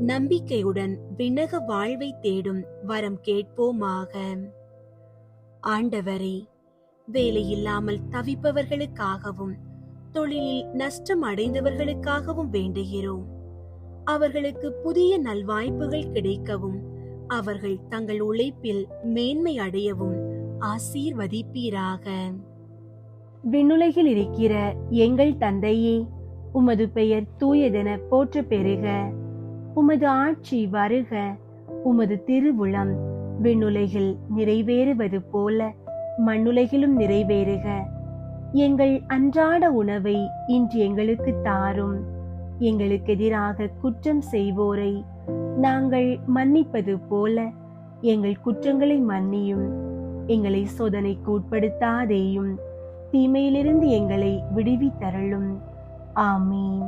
நம்பிக்கையுடன் விண்ணக வாழ்வை தேடும் வரம் கேட்போமாக. ஆண்டவரே, வேலையில்லாமல் தவிப்பவர்களுக்காகவும் தொழிலில் நஷ்டம் அடைந்தவர்களுக்காகவும் வேண்டுகிறோம். அவர்களுக்கு புதிய நல்வாய்ப்புகள் கிடைக்கவும் அவர்கள் தங்கள் உழைப்பில் மேன்மை அடையவும் ஆசீர்வதிப்பீராக. விண்ணுலகில் இருக்கிற எங்கள் தந்தையே, உமது பெயர் தூயதென போற்ற பெறுக. உமது ஆட்சி வருக. உமது திருவுளம் விண்ணுலகில் நிறைவேறுவது போல மண்ணுலகிலும் நிறைவேறுக. எங்கள் அன்றாட உணவை இன்று எங்களுக்கு தாரும். எங்களுக்கு எதிராக குற்றம் செய்வோரை நாங்கள் மன்னிப்பது போல எங்கள் குற்றங்களை மன்னியும். எங்களை சோதனைக்கு உட்படுத்தாதேயும், தீமையிலிருந்து எங்களை விடுவித்தருளும். ஆமீன்.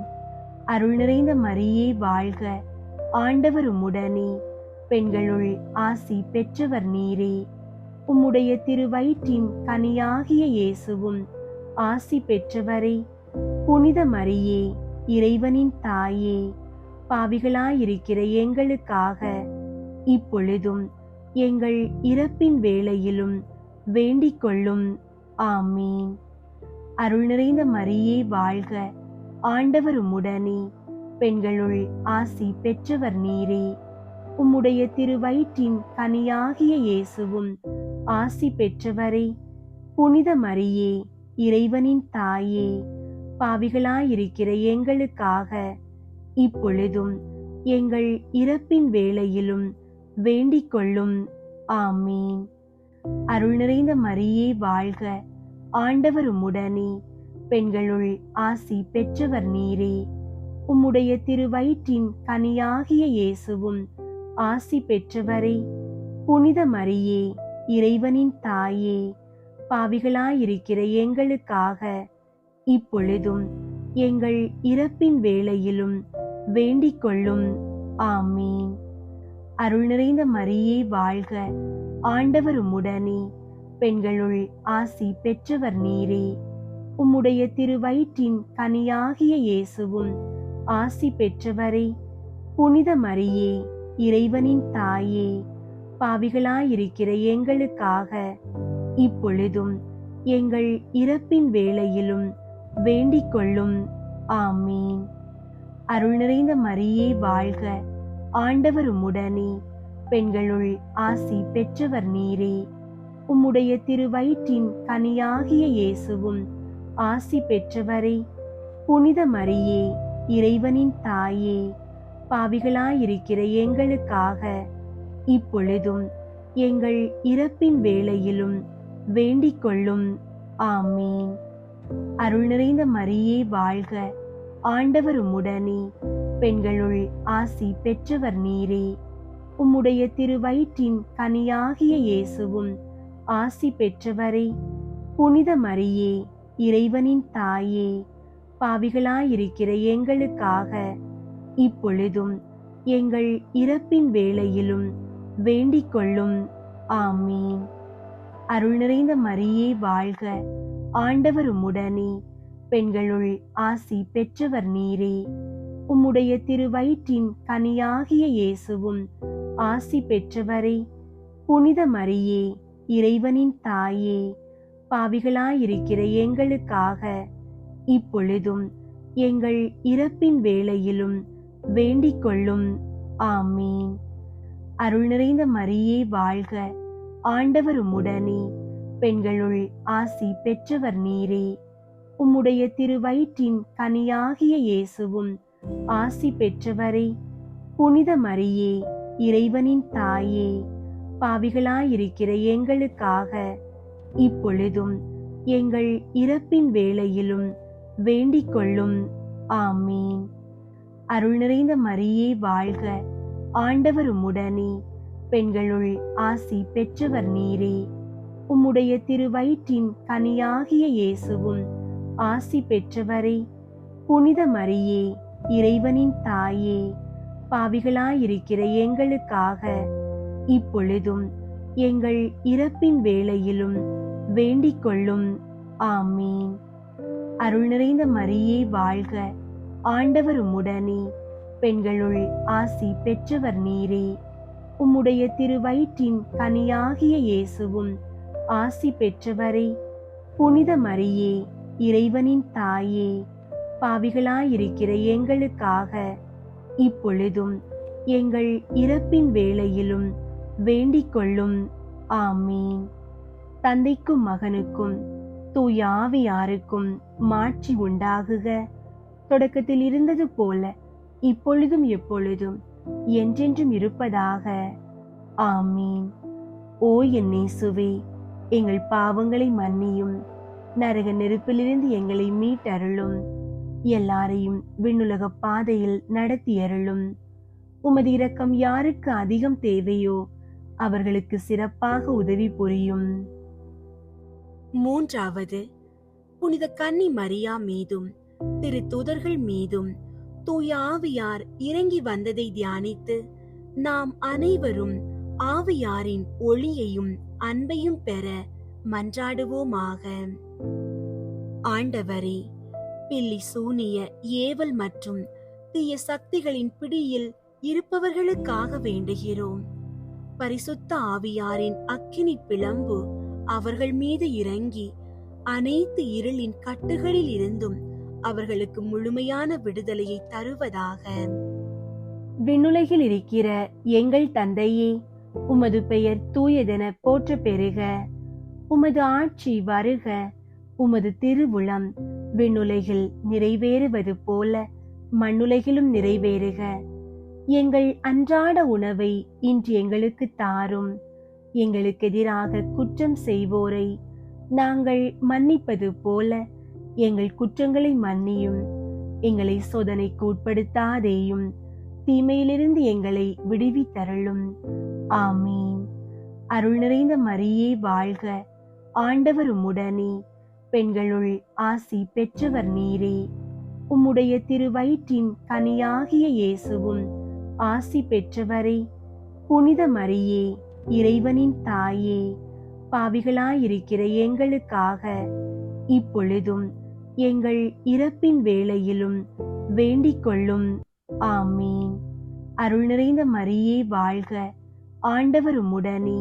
அருள் நிறைந்த மரியே வாழ்க, ஆண்டவர் உம்முடனே, பெண்களுள் ஆசி பெற்றவர் நீரே. உம்முடைய திருவயிற்றின் கனியாகிய இயேசுவும் ஆசி பெற்றவரே. புனித மரியே, இறைவனின் தாயே, பாவிகளாயிருக்கிற எங்களுக்காக இப்பொழுதும் எங்கள் இறப்பின் வேளையிலும் வேண்டிக் கொள்ளும். ஆமீன். அருள் நிறைந்த மரியே வாழ்க, ஆண்டவர் உம்முடனே, பெண்களுள் ஆசி பெற்றவர் நீரே. உம்முடைய திருவயிற்றின் கனியாகிய இயேசுவும் ஆசி பெற்றவரே. புனித மரியே, இறைவனின் தாயே, பாவிகளாயிருக்கிற எங்களுக்காக இப்பொழுதும் எங்கள் இறப்பின் வேளையிலும் வேண்டிக் கொள்ளும். ஆமீன். அருள் நிறைந்த மரியே வாழ்க, ஆண்டவர் உம்முடனே, பெண்களுள் ஆசி பெற்றவர் நீரே. உம்முடைய திருவயிற்றின் கனியாகிய இயேசுவும் ஆசி பெற்றவரே. புனித மரியே, இறைவனின் தாயே, பாவிகளாயிருக்கிற எங்களுக்காக இப்பொழுதும் எங்கள் இறப்பின் வேளையிலும் வேண்டிக் கொள்ளும். ஆமீன். அருள் நிறைந்த மரியே வாழ்க, ஆண்டவர் உம்முடனே, பெண்களுள் ஆசி பெற்றவர் நீரே. உம்முடைய திருவயிற்றின் கனியாகிய இயேசுவும் ஆசி பெற்றவரே. புனித மரியே, இறைவனின் தாயே, பாவிகளாயிருக்கிற எங்களுக்காக இப்பொழுதும் எங்கள் இறப்பின் வேளையிலும் வேண்டிக் கொள்ளும். ஆமீன். அருள் நிறைந்த மரியே வாழ்க, ஆண்டவர் உம்முடனே, பெண்களுள் ஆசி பெற்றவர் நீரே. உம்முடைய திருவயிற்றின் கனியாகிய இயேசுவும் ஆசி பெற்றவரே. புனித மரியே, இறைவனின் தாயே, பாவிகளாயிருக்கிற எங்களுக்காக இப்பொழுதும் எங்கள் இறப்பின் வேளையிலும் வேண்டிக் கொள்ளும். ஆமீன். அருள் நிறைந்த மரியே வாழ்க, ஆண்டவர் உம்முடனே, பெண்களுள் ஆசி பெற்றவர் நீரே. உம்முடைய திருவயிற்றின் கனியாகிய இயேசுவும் ஆசி பெற்றவரே. புனித மரியே, இறைவனின் தாயே, பாவிகளாயிருக்கிற எங்களுக்காக இப்பொழுதும் எங்கள் இறப்பின் வேளையிலும் வேண்டிக் கொள்ளும். ஆமீன். அருள் நிறைந்த மரியே வாழ்க, ஆண்டவர் உம்முடனே, பெண்களுள் ஆசி பெற்றவர் நீரே. உம்முடைய திருவயிற்றின் கனியாகிய இயேசுவும் ஆசி பெற்றவரே. புனித மரியே, இறைவனின் தாயே, பாவிகளாயிருக்கிற எங்களுக்காக இப்பொழுதும் எங்கள் இறப்பின் வேளையிலும் வேண்டிக் கொள்ளும். ஆமீன். அருள் நிறைந்த மரியே வாழ்க, ஆண்டவர் உம்முடனே, பெண்களுள் ஆசி பெற்றவர் நீரே. உம்முடைய திருவயிற்றின் கனியாகிய இயேசுவும் ஆசி பெற்றவரே. புனித மரியே, இறைவனின் தாயே, பாவிகளாயிருக்கிற எங்களுக்காக இப்பொழுதும் எங்கள் இறப்பின் வேளையிலும் வேண்டிக் கொள்ளும். ஆமீன். அருள் நிறைந்த மரியே வாழ்க, ஆண்டவர் உம்முடனே, பெண்களுள் ஆசி பெற்றவர் நீரே. உம்முடைய திருவயிற்றின் கனியாகிய இயேசுவும் ஆசி பெற்றவரே. புனித மரியே, இறைவனின் தாயே, பாவிகளாயிருக்கிற எங்களுக்காக இப்பொழுதும் எங்கள் இறப்பின் வேளையிலும் வேண்டிக் கொள்ளும். ஆமீன். அருள் நிறைந்த மரியே வாழ்க, ஆண்டவர் உம்முடனே, பெண்களுள் ஆசி பெற்றவர் நீரே. உம்முடைய திருவயிற்றின் கனியாகிய இயேசுவும் ஆசி பெற்றவரே. புனித மரியே, இறைவனின் தாயே, பாவிகளாயிருக்கிற எங்களுக்காக இப்பொழுதும் எங்கள் இறப்பின் வேளையிலும் வேண்டிக் கொள்ளும். ஆமீன். தந்தைக்கும் மகனுக்கும் தூய ஆவியாருக்கும் மாட்சி உண்டாகுக. தொடக்கத்தில் இருந்தது போல இப்பொழுதும் எப்பொழுதும் என்றென்றும் இருப்பதாக. ஆமீன். ஓ என் இயேசுவே, எங்கள் பாவங்களை மன்னியும். நரக நெருப்பிலிருந்து எங்களை மீட்டருளும். எல்லாரையும் விண்ணுலக பாதையில் நடத்தியருளும். உமது இரக்கம் யாருக்கு அதிகம் தேவையோ அவர்களுக்கு சிறப்பாக உதவி புரியும். மூன்றாவது, புனித கன்னி மரியா மீதும் திரு தூதர்கள் மீதும் தூய ஆவியார் இறங்கி வந்ததை தியானித்து நாம் அனைவரும் ஆவியாரின் ஒளியையும் அன்பையும் பெற மன்றாடுவோமாக. ஆண்டவரே, பில்லி சூனிய ஏவல் மற்றும் தீய சக்திகளின் பிடியில் இருப்பவர்களுக்காக வேண்டுகிறோம். பரிசுத்த ஆவியாரின் அக்கினி பிளம்பு அவர்கள் மீது இறங்கி அனைத்து இருளின் கட்டுகளில் இருந்தும் அவர்களுக்கு முழுமையான விடுதலையை தருவதாக. விண்ணுலகில் இருக்கிற எங்கள் தந்தையே, உமது பெயர் தூயதென போற்ற பெறுக. உமது ஆட்சி வருக. உமது திருவுளம் விண்ணுலகில் நிறைவேறுவது போல மண்ணுலகிலும் நிறைவேறுக. எங்கள் அன்றாட உணவை இன்று எங்களுக்கு தாரும். எங்களுக்கு எதிராக குற்றம் செய்வோரை நாங்கள் மன்னிப்பது போல எங்கள் குற்றங்களை மன்னியும். எங்களை சோதனைக்கு உட்படுத்தாதேயும், தீமையிலிருந்து எங்களை விடுவித்தருளும். ஆமீன். அருள் நிறைந்த மரியே வாழ்க. ஆண்டவர் உம்முடனே, பெண்களுள் ஆசி பெற்றவர் நீரே. உம்முடைய திருவயிற்றின் கனியாகிய இயேசுவும் ஆசி பெற்றவரே. புனித மரியே, இறைவனின் தாயே, பாவிகளாயிருக்கிற எங்களுக்காக இப்பொழுதும் எங்கள் இறப்பின் வேளையிலும் வேண்டிக் கொள்ளும். ஆமீன். அருள் நிறைந்த மரியே வாழ்க. ஆண்டவர் உம்முடனே,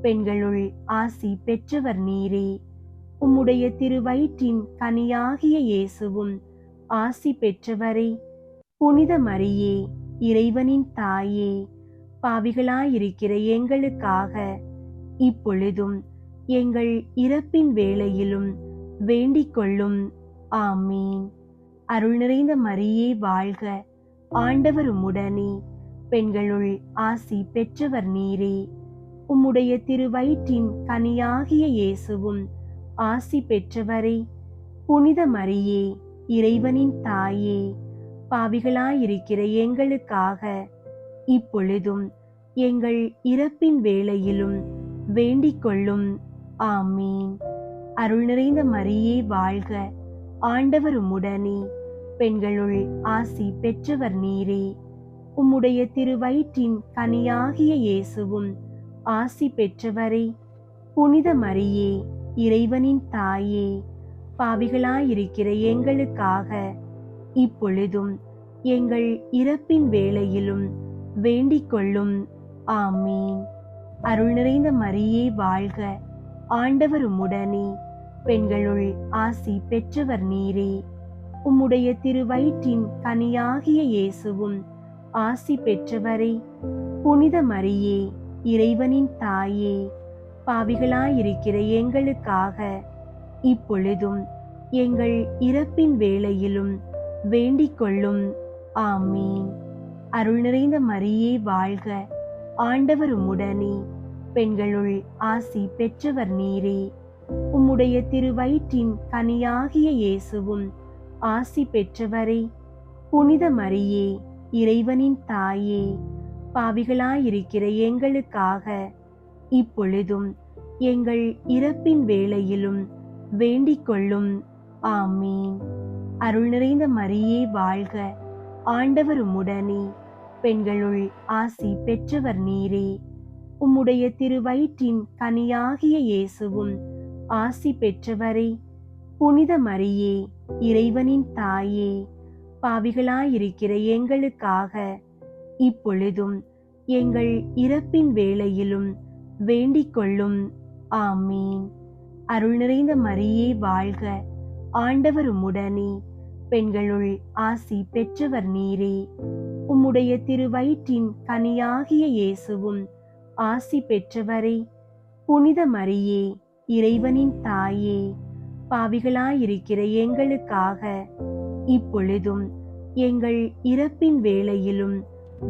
பெண்களுள் ஆசி பெற்றவர் நீரே. உம்முடைய திருவயிற்றின் கனியாகிய இயேசுவும் ஆசி பெற்றவரே. புனித மரியே, இறைவனின் தாயே, பாவிகளாயிருக்கிற எங்களுக்காக இப்பொழுதும் எங்கள் இறப்பின் வேளையிலும் வேண்டிக் கொள்ளும். ஆமீன். அருள் நிறைந்த மரியே வாழ்க. ஆண்டவர் உம்முடனே, பெண்களுள் ஆசி பெற்றவர் நீரே. உம்முடைய திருவயிற்றின் கனியாகிய இயேசுவும் ஆசி பெற்றவரே. புனித மரியே, இறைவனின் தாயே, பாவிகளாயிருக்கிற எங்களுக்காக இப்பொழுதும் எங்கள் இறப்பின் வேளையிலும் வேண்டிக் கொள்ளும். ஆமீன். அருள் நிறைந்த மரியே வாழ்க. ஆண்டவர் உம்முடனே, பெண்களுள் ஆசி பெற்றவர் நீரே. உம்முடைய திருவயிற்றின் கனியாகிய இயேசுவும் ஆசி பெற்றவரே. புனித மரியே, இறைவனின் தாயே, பாவிகளாயிருக்கிற எங்களுக்காக இப்பொழுதும் எங்கள் இறப்பின் வேளையிலும் வேண்டிக் கொள்ளும். ஆமீன். அருள் நிறைந்த மரியே வாழ்க. ஆண்டவர் உம்முடனே, பெண்களுள் ஆசி பெற்றவர் நீரே. உம்முடைய திருவயிற்றின் கனியாகிய இயேசுவும் ஆசி பெற்றவரே. புனித மரியே, இறைவனின் தாயே, பாவிகளாயிருக்கிற எங்களுக்காக இப்பொழுதும் எங்கள் இறப்பின் வேளையிலும் வேண்டிக் கொள்ளும். ஆமீன். அருள் நிறைந்த மரியே வாழ்க. ஆண்டவர் உம்முடனே, பெண்களுள் ஆசி பெற்றவர் நீரே. உம்முடைய திருவயிற்றின் கனியாகிய இயேசுவும் ஆசி பெற்றவரே. புனித மரியே, இறைவனின் தாயே, பாவிகளாயிருக்கிற எங்களுக்காக இப்பொழுதும் எங்கள் இறப்பின் வேளையிலும் வேண்டிக் கொள்ளும். ஆமீன். அருள் நிறைந்த மரியே வாழ்க. ஆண்டவர் உம்முடனே, பெண்களுள் ஆசி பெற்றவர் நீரே. உம்முடைய திருவயிற்றின் கனியாகிய இயேசுவும் ஆசி பெற்றவரே. புனித மரியே, இறைவனின் தாயே, பாவிகளாயிருக்கிற எங்களுக்காக இப்பொழுதும் எங்கள் இறப்பின் வேளையிலும் வேண்டிக் கொள்ளும். ஆமீன். அருள் நிறைந்த மரியே வாழ்க. ஆண்டவர் உம்முடனே, பெண்களுள் ஆசி பெற்றவர் நீரே. உம்முடைய திருவயிற்றின் கனியாகிய இயேசுவும் ஆசி பெற்றவரே. புனித மரியே, இறைவனின் தாயே, பாவிகளாயிருக்கிற எங்களுக்காக இப்பொழுதும் எங்கள் இறப்பின் வேளையிலும்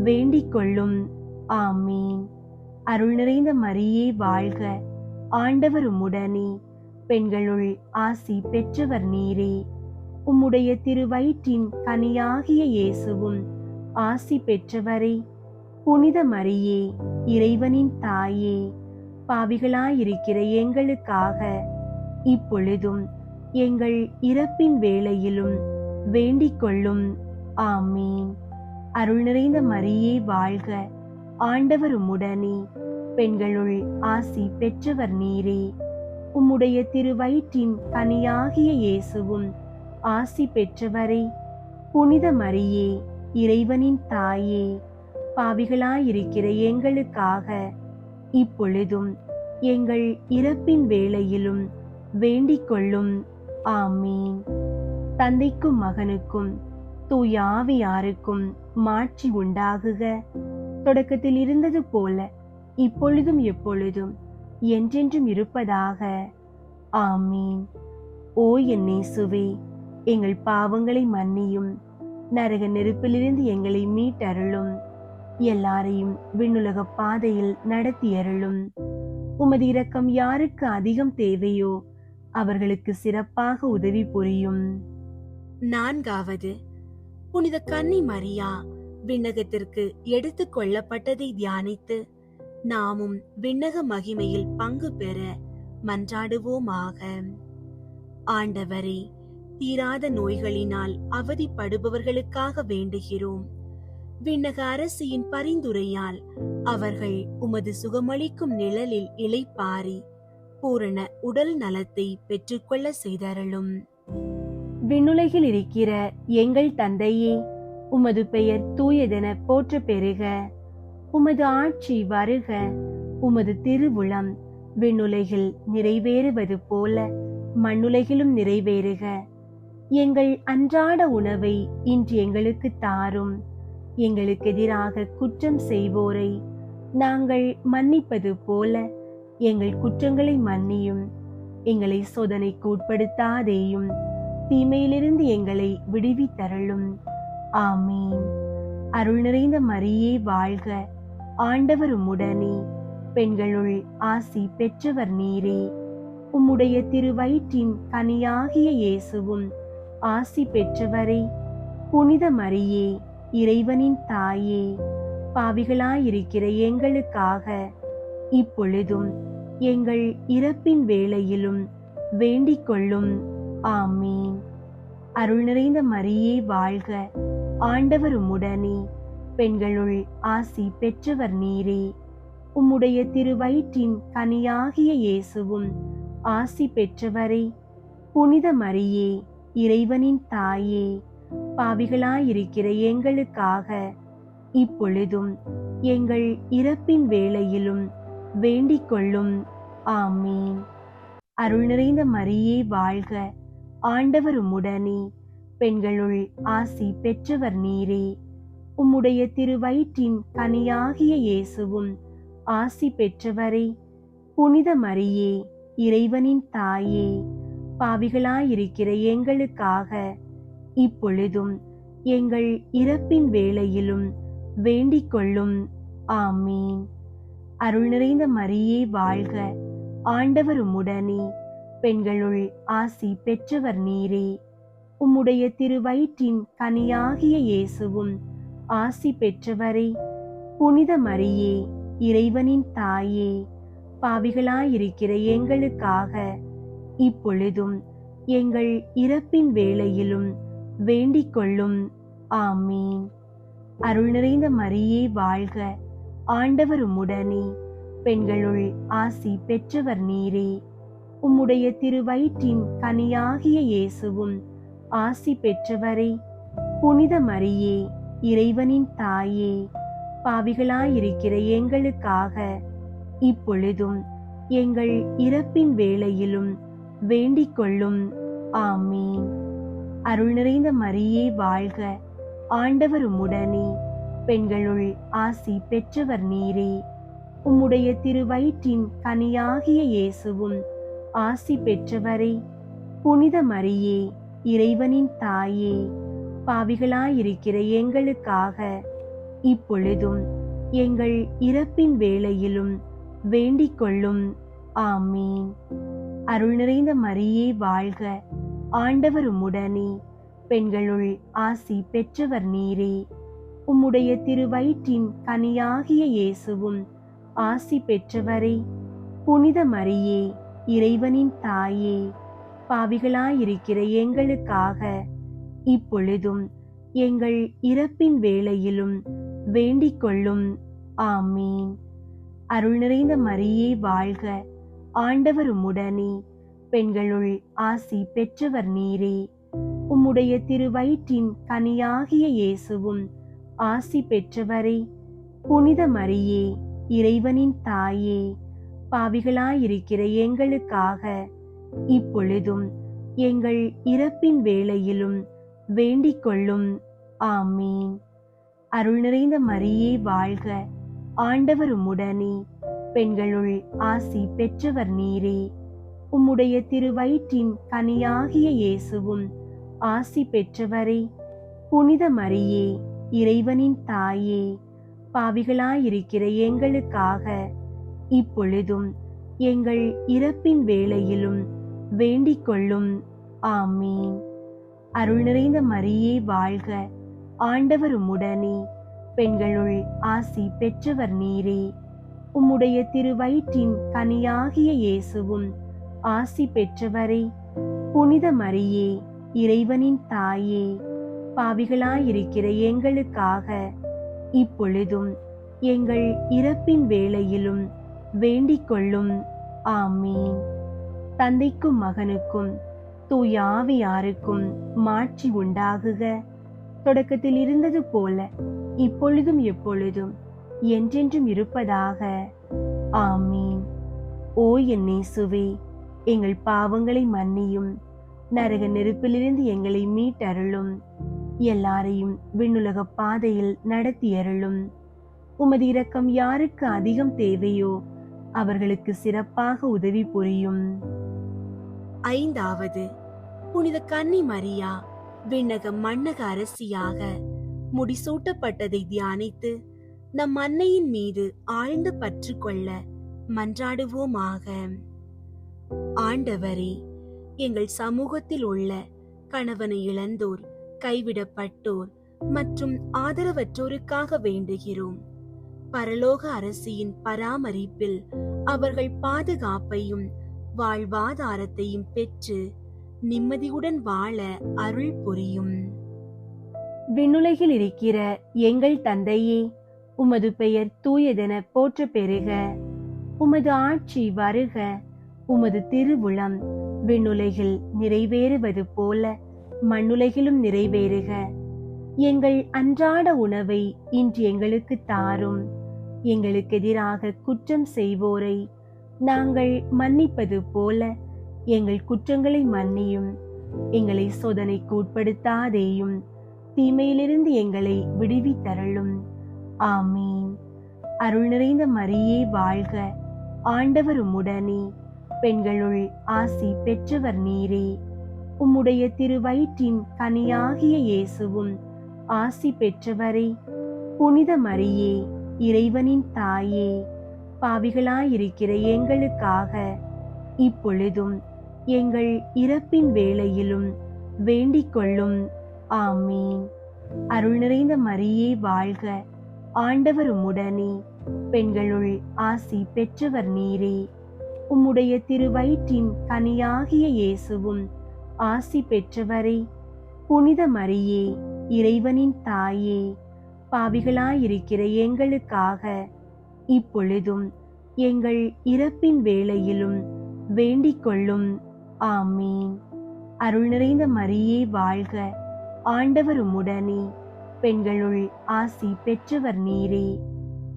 வேண்டிக் கொள்ளும். ஆமீன். அருள் நிறைந்த மரியே வாழ்க. ஆண்டவர் உம்முடனே, பெண்களுள் ஆசி பெற்றவர் நீரே. உம்முடைய திருவயிற்றின் கனியாகிய இயேசுவும் ஆசி பெற்றவரே. புனித மரியே, இறைவனின் தாயே, பாவிகளாயிருக்கிற எங்களுக்காக இப்பொழுதும் எங்கள் இறப்பின் வேளையிலும் வேண்டிக் கொள்ளும். ஆமீன். அருள் நிறைந்த மரியே வாழ்க, ஆண்டவர் உம்முடனே, பெண்களுள் ஆசி பெற்றவர் நீரே. உம்முடைய திருவயிற்றின் கனியாகிய இயேசுவும் ஆசி பெற்றவரே. புனித மரியே, இறைவனின் தாயே, பாவிகளாயிருக்கிற எங்களுக்காக இப்பொழுதும் எங்கள் இறப்பின் வேளையிலும் வேண்டிக் கொள்ளும். ஆமீன். தந்தைக்கும் மகனுக்கும் தூய ஆவியாருக்கும் மாட்சி உண்டாகுக. தொடக்கத்தில் இருந்தது போல இப்பொழுதும் எப்பொழுதும் என்றென்றும் இருப்பதாக. ஆமீன். ஓ என் இயேசுவே, எங்கள் பாவங்களை மன்னியும், நரக நெருப்பிலிருந்து எங்களை மீட்டருளும், எல்லாரையும் விண்ணுலக பாதையில் நடத்தியருளும். உமது இரக்கம் யாருக்கு அதிகம் தேவையோ அவர்களுக்கு சிறப்பாக உதவி புரியும். 4வது, புனித கன்னி மரியா விண்ணகத்திற்கு எடுத்துக் கொள்ளப்பட்டதை தியானித்து நாமும் விண்ணக மகிமையில் பங்கு பெற மன்றாடுவோமாக. ஆண்டவரே, தீராத நோய்களினால் அவதிப்படுபவர்களுக்காக வேண்டுகிறோம். விண்ணக அரசியின் பரிந்துரையால் அவர்கள் உமது சுகமளிக்கும் நிழலில் இளைப்பாரி பூரண உடல் நலத்தை பெற்றுக்கொள்ள செய்தருளும். விண்ணுலகில் இருக்கிற எங்கள் தந்தையே, உமது பெயர் தூயதென போற்ற பெறுக. உமது ஆட்சி வருக. உமது திருவுளம் விண்ணுலகில் நிறைவேறுவது போல மண்ணுலகிலும் நிறைவேறுக. எங்கள் அன்றாட உணவை இன்று எங்களுக்கு தாரும். எங்களுக்கு எதிராக குற்றம் செய்வோரை நாங்கள் மன்னிப்பது போல எங்கள் குற்றங்களை மன்னியும். எங்களை சோதனைக்கு உட்படுத்தாதேயும், தீமையிலிருந்து எங்களை விடுவித்தருளும். ஆமீன். அருள் நிறைந்த மரியே வாழ்க, ஆண்டவர் உம்முடனே, பெண்களுள் ஆசி பெற்றவர் நீரே. உம்முடைய திருவயிற்றின் கனியாகிய இயேசுவும் ஆசி பெற்றவரே. புனித மரியே, இறைவனின் தாயே, பாவிகளாயிருக்கிற எங்களுக்காக இப்பொழுதும் எங்கள் இறப்பின் வேளையிலும் வேண்டிக் கொள்ளும். ஆமீன். அருள் நிறைந்த மரியே வாழ்க, ஆண்டவர் உம்முடனே, பெண்களுள் ஆசி பெற்றவர் நீரே. உம்முடைய திருவயிற்றின் கனியாகிய இயேசுவும் ஆசி பெற்றவரே. புனித மரியே, இறைவனின் தாயே, பாவிகளாயிருக்கிற எங்களுக்காக இப்பொழுதும் எங்கள் இறப்பின் வேளையிலும் வேண்டிக் கொள்ளும். ஆமீன். அருள் நிறைந்த மரியே வாழ்க, ஆண்டவர் உம்முடனே, பெண்களுள் ஆசி பெற்றவர் நீரே. உம்முடைய திருவயிற்றின் கனியாகிய இயேசுவும் ஆசி பெற்றவரே. புனித மரியே, இறைவனின் தாயே, பாவிகளாயிருக்கிற எங்களுக்காக இப்பொழுதும் எங்கள் இறப்பின் வேளையிலும் வேண்டிக் கொள்ளும். ஆமீன். அருள் நிறைந்த மரியே வாழ்க, ஆண்டவர் உம்முடனே, பெண்களுள் ஆசி பெற்றவர் நீரே. உம்முடைய திருவயிற்றின் கனியாகிய இயேசுவும் ஆசி பெற்றவரே. புனித மரியே, இறைவனின் தாயே, பாவிகளாயிருக்கிற எங்களுக்காக இப்பொழுதும் எங்கள் இறப்பின் வேளையிலும் வேண்டிக் கொள்ளும். ஆமீன். அருள் நிறைந்த மரியே வாழ்க, ஆண்டவர் உம்முடனே, பெண்களுள் ஆசி பெற்றவர் நீரே. உம்முடைய திருவயிற்றின் கனியாகிய இயேசுவும் ஆசி பெற்றவரே. புனித மரியே, இறைவனின் தாயே, பாவிகளாயிருக்கிற எங்களுக்காக இப்பொழுதும் எங்கள் இறப்பின் வேளையிலும் வேண்டிக் கொள்ளும். ஆமீன். அருள் நிறைந்த மரியே வாழ்க, ஆண்டவர் உம்முடனே, பெண்களுள் ஆசி பெற்றவர் நீரே. உம்முடைய திருவயிற்றின் கனியாகிய இயேசுவும் ஆசி பெற்றவரே. புனித மரியே, இறைவனின் தாயே, பாவிகளாயிருக்கிற எங்களுக்காக இப்பொழுதும் எங்கள் இறப்பின் வேளையிலும் வேண்டிக் கொள்ளும். ஆமீன். அருள் நிறைந்த மரியே வாழ்க, ஆண்டவர் உம்முடனே, பெண்களுள் ஆசி பெற்றவர் நீரே. உம்முடைய திருவயிற்றின் கனியாகிய இயேசுவும் ஆசி பெற்றவரே. புனித மரியே, இறைவனின் தாயே, பாவிகளாயிருக்கிற எங்களுக்காக இப்பொழுதும் எங்கள் இறப்பின் வேளையிலும் வேண்டிக் கொள்ளும். ஆமீன். அருள் நிறைந்த மரியே வாழ்க, ஆண்டவர் உம்முடனே, பெண்களுள் ஆசி பெற்றவர் நீரே. உம்முடைய திருவயிற்றின் கனியாகிய இயேசுவும் ஆசி பெற்றவரே. புனித மரியே, இறைவனின் தாயே, பாவிகளாயிருக்கிற எங்களுக்காக இப்பொழுதும் எங்கள் இறப்பின் வேளையிலும் வேண்டிக் கொள்ளும். ஆமீன். அருள் நிறைந்த மரியே வாழ்க, ஆண்டவர் உம்முடனே, பெண்களுள் ஆசி பெற்றவர் நீரே. உம்முடைய திருவயிற்றின் கனியாகிய இயேசுவும் ஆசி பெற்றவரே. புனித மரியே, இறைவனின் தாயே, பாவிகளாயிருக்கிற எங்களுக்காக இப்பொழுதும் எங்கள் இறப்பின் வேளையிலும் வேண்டிக் கொள்ளும். ஆமீன். அருள் நிறைந்த மரியே வாழ்க, ஆண்டவர் உம்முடனே, பெண்களுள் ஆசி பெற்றவர் நீரே. உம்முடைய திருவயிற்றின் கனியாகிய இயேசுவும் ஆசி பெற்றவரே. புனித மரியே, இறைவனின் தாயே, பாவிகளாயிருக்கிற எங்களுக்காக இப்பொழுதும் எங்கள் இறப்பின் வேளையிலும் வேண்டிக் கொள்ளும். ஆமீன். தந்தைக்கும் மகனுக்கும் தூய ஆவியாருக்கும் மாட்சி உண்டாகுக. தொடக்கத்தில் இருந்தது போல இப்பொழுதும் எப்பொழுதும் என்றென்றும் இருப்பதாக. ஆமீன். ஓ என் இயேசுவே, எங்கள் பாவங்களை மன்னியும், நரக நெருப்பிலிருந்து எங்களை மீட்டருளும், எல்லாரையும் விண்ணுலக பாதையில் நடத்தியருளும். உமது இரக்கம் யாருக்கு அதிகம் தேவையோ அவர்களுக்கு சிறப்பாக உதவி புரியும். ஐந்தாவது, புனித கன்னி மரியா விண்ணக மண்ணக அரசியாக முடிசூட்டப்பட்டதை தியானித்து நம் அன்னையின் மீது ஆழ்ந்த பற்று கொள்ள மன்றாடுவோமாக. ஆண்டவரே, எங்கள் சமூகத்தில் உள்ள கணவனை இழந்தோர், கைவிடப்பட்டோர் மற்றும் ஆதரவற்றோருக்காக வேண்டுகிறோம். பரலோக அரசியின் பராமரிப்பில் அவர்கள் பாதுகாப்பையும் வாழ்வாதாரத்தையும் பெற்று நிம்மதியுடன் வாழ அருள் புரியும். விண்ணுலகில் இருக்கிற எங்கள் தந்தையே, உமது பெயர் தூயதென போற்ற பெறுக. உமது ஆட்சி வருக. உமது திருவுளம் விண்ணுலகில் நிறைவேறுவது போல மண்ணுலகிலும் நிறைவேறுக. எங்கள் அன்றாட உணவை இன்று எங்களுக்கு தாரும். எங்களுக்கு எதிராக குற்றம் செய்வோரை நாங்கள் மன்னிப்பது போல எங்கள் குற்றங்களை மன்னியும். எங்களை சோதனைக்கு உட்படுத்தாதேயும், தீமையிலிருந்து எங்களை விடுவித்தருளும். ஆமீன். அருள் நிறைந்த மரியே வாழ்க, ஆண்டவர் உம்முடனே, பெண்களுள் ஆசி பெற்றவர் நீரே. உம்முடைய திருவயிற்றின் கனியாகிய இயேசுவும் ஆசி பெற்றவரே. புனித மரியே, இறைவனின் தாயே, பாவிகளாயிருக்கிற எங்களுக்காக இப்பொழுதும் எங்கள் இறப்பின் வேளையிலும் வேண்டிக் கொள்ளும். ஆமீன். அருள் நிறைந்த மரியே வாழ்க, ஆண்டவர் உம்முடனே, பெண்களுள் ஆசி பெற்றவர் நீரே. உம்முடைய திருவயிற்றின் கனியாகிய இயேசுவும் ஆசி பெற்றவரே. புனித மரியே, இறைவனின் தாயே, பாவிகளாயிருக்கிற எங்களுக்காக இப்பொழுதும் எங்கள் இறப்பின் வேளையிலும் வேண்டிக் கொள்ளும். ஆமீன். அருள் நிறைந்த மரியே வாழ்க, ஆண்டவர் உம்முடனே, பெண்களுள் ஆசி பெற்றவர் நீரே.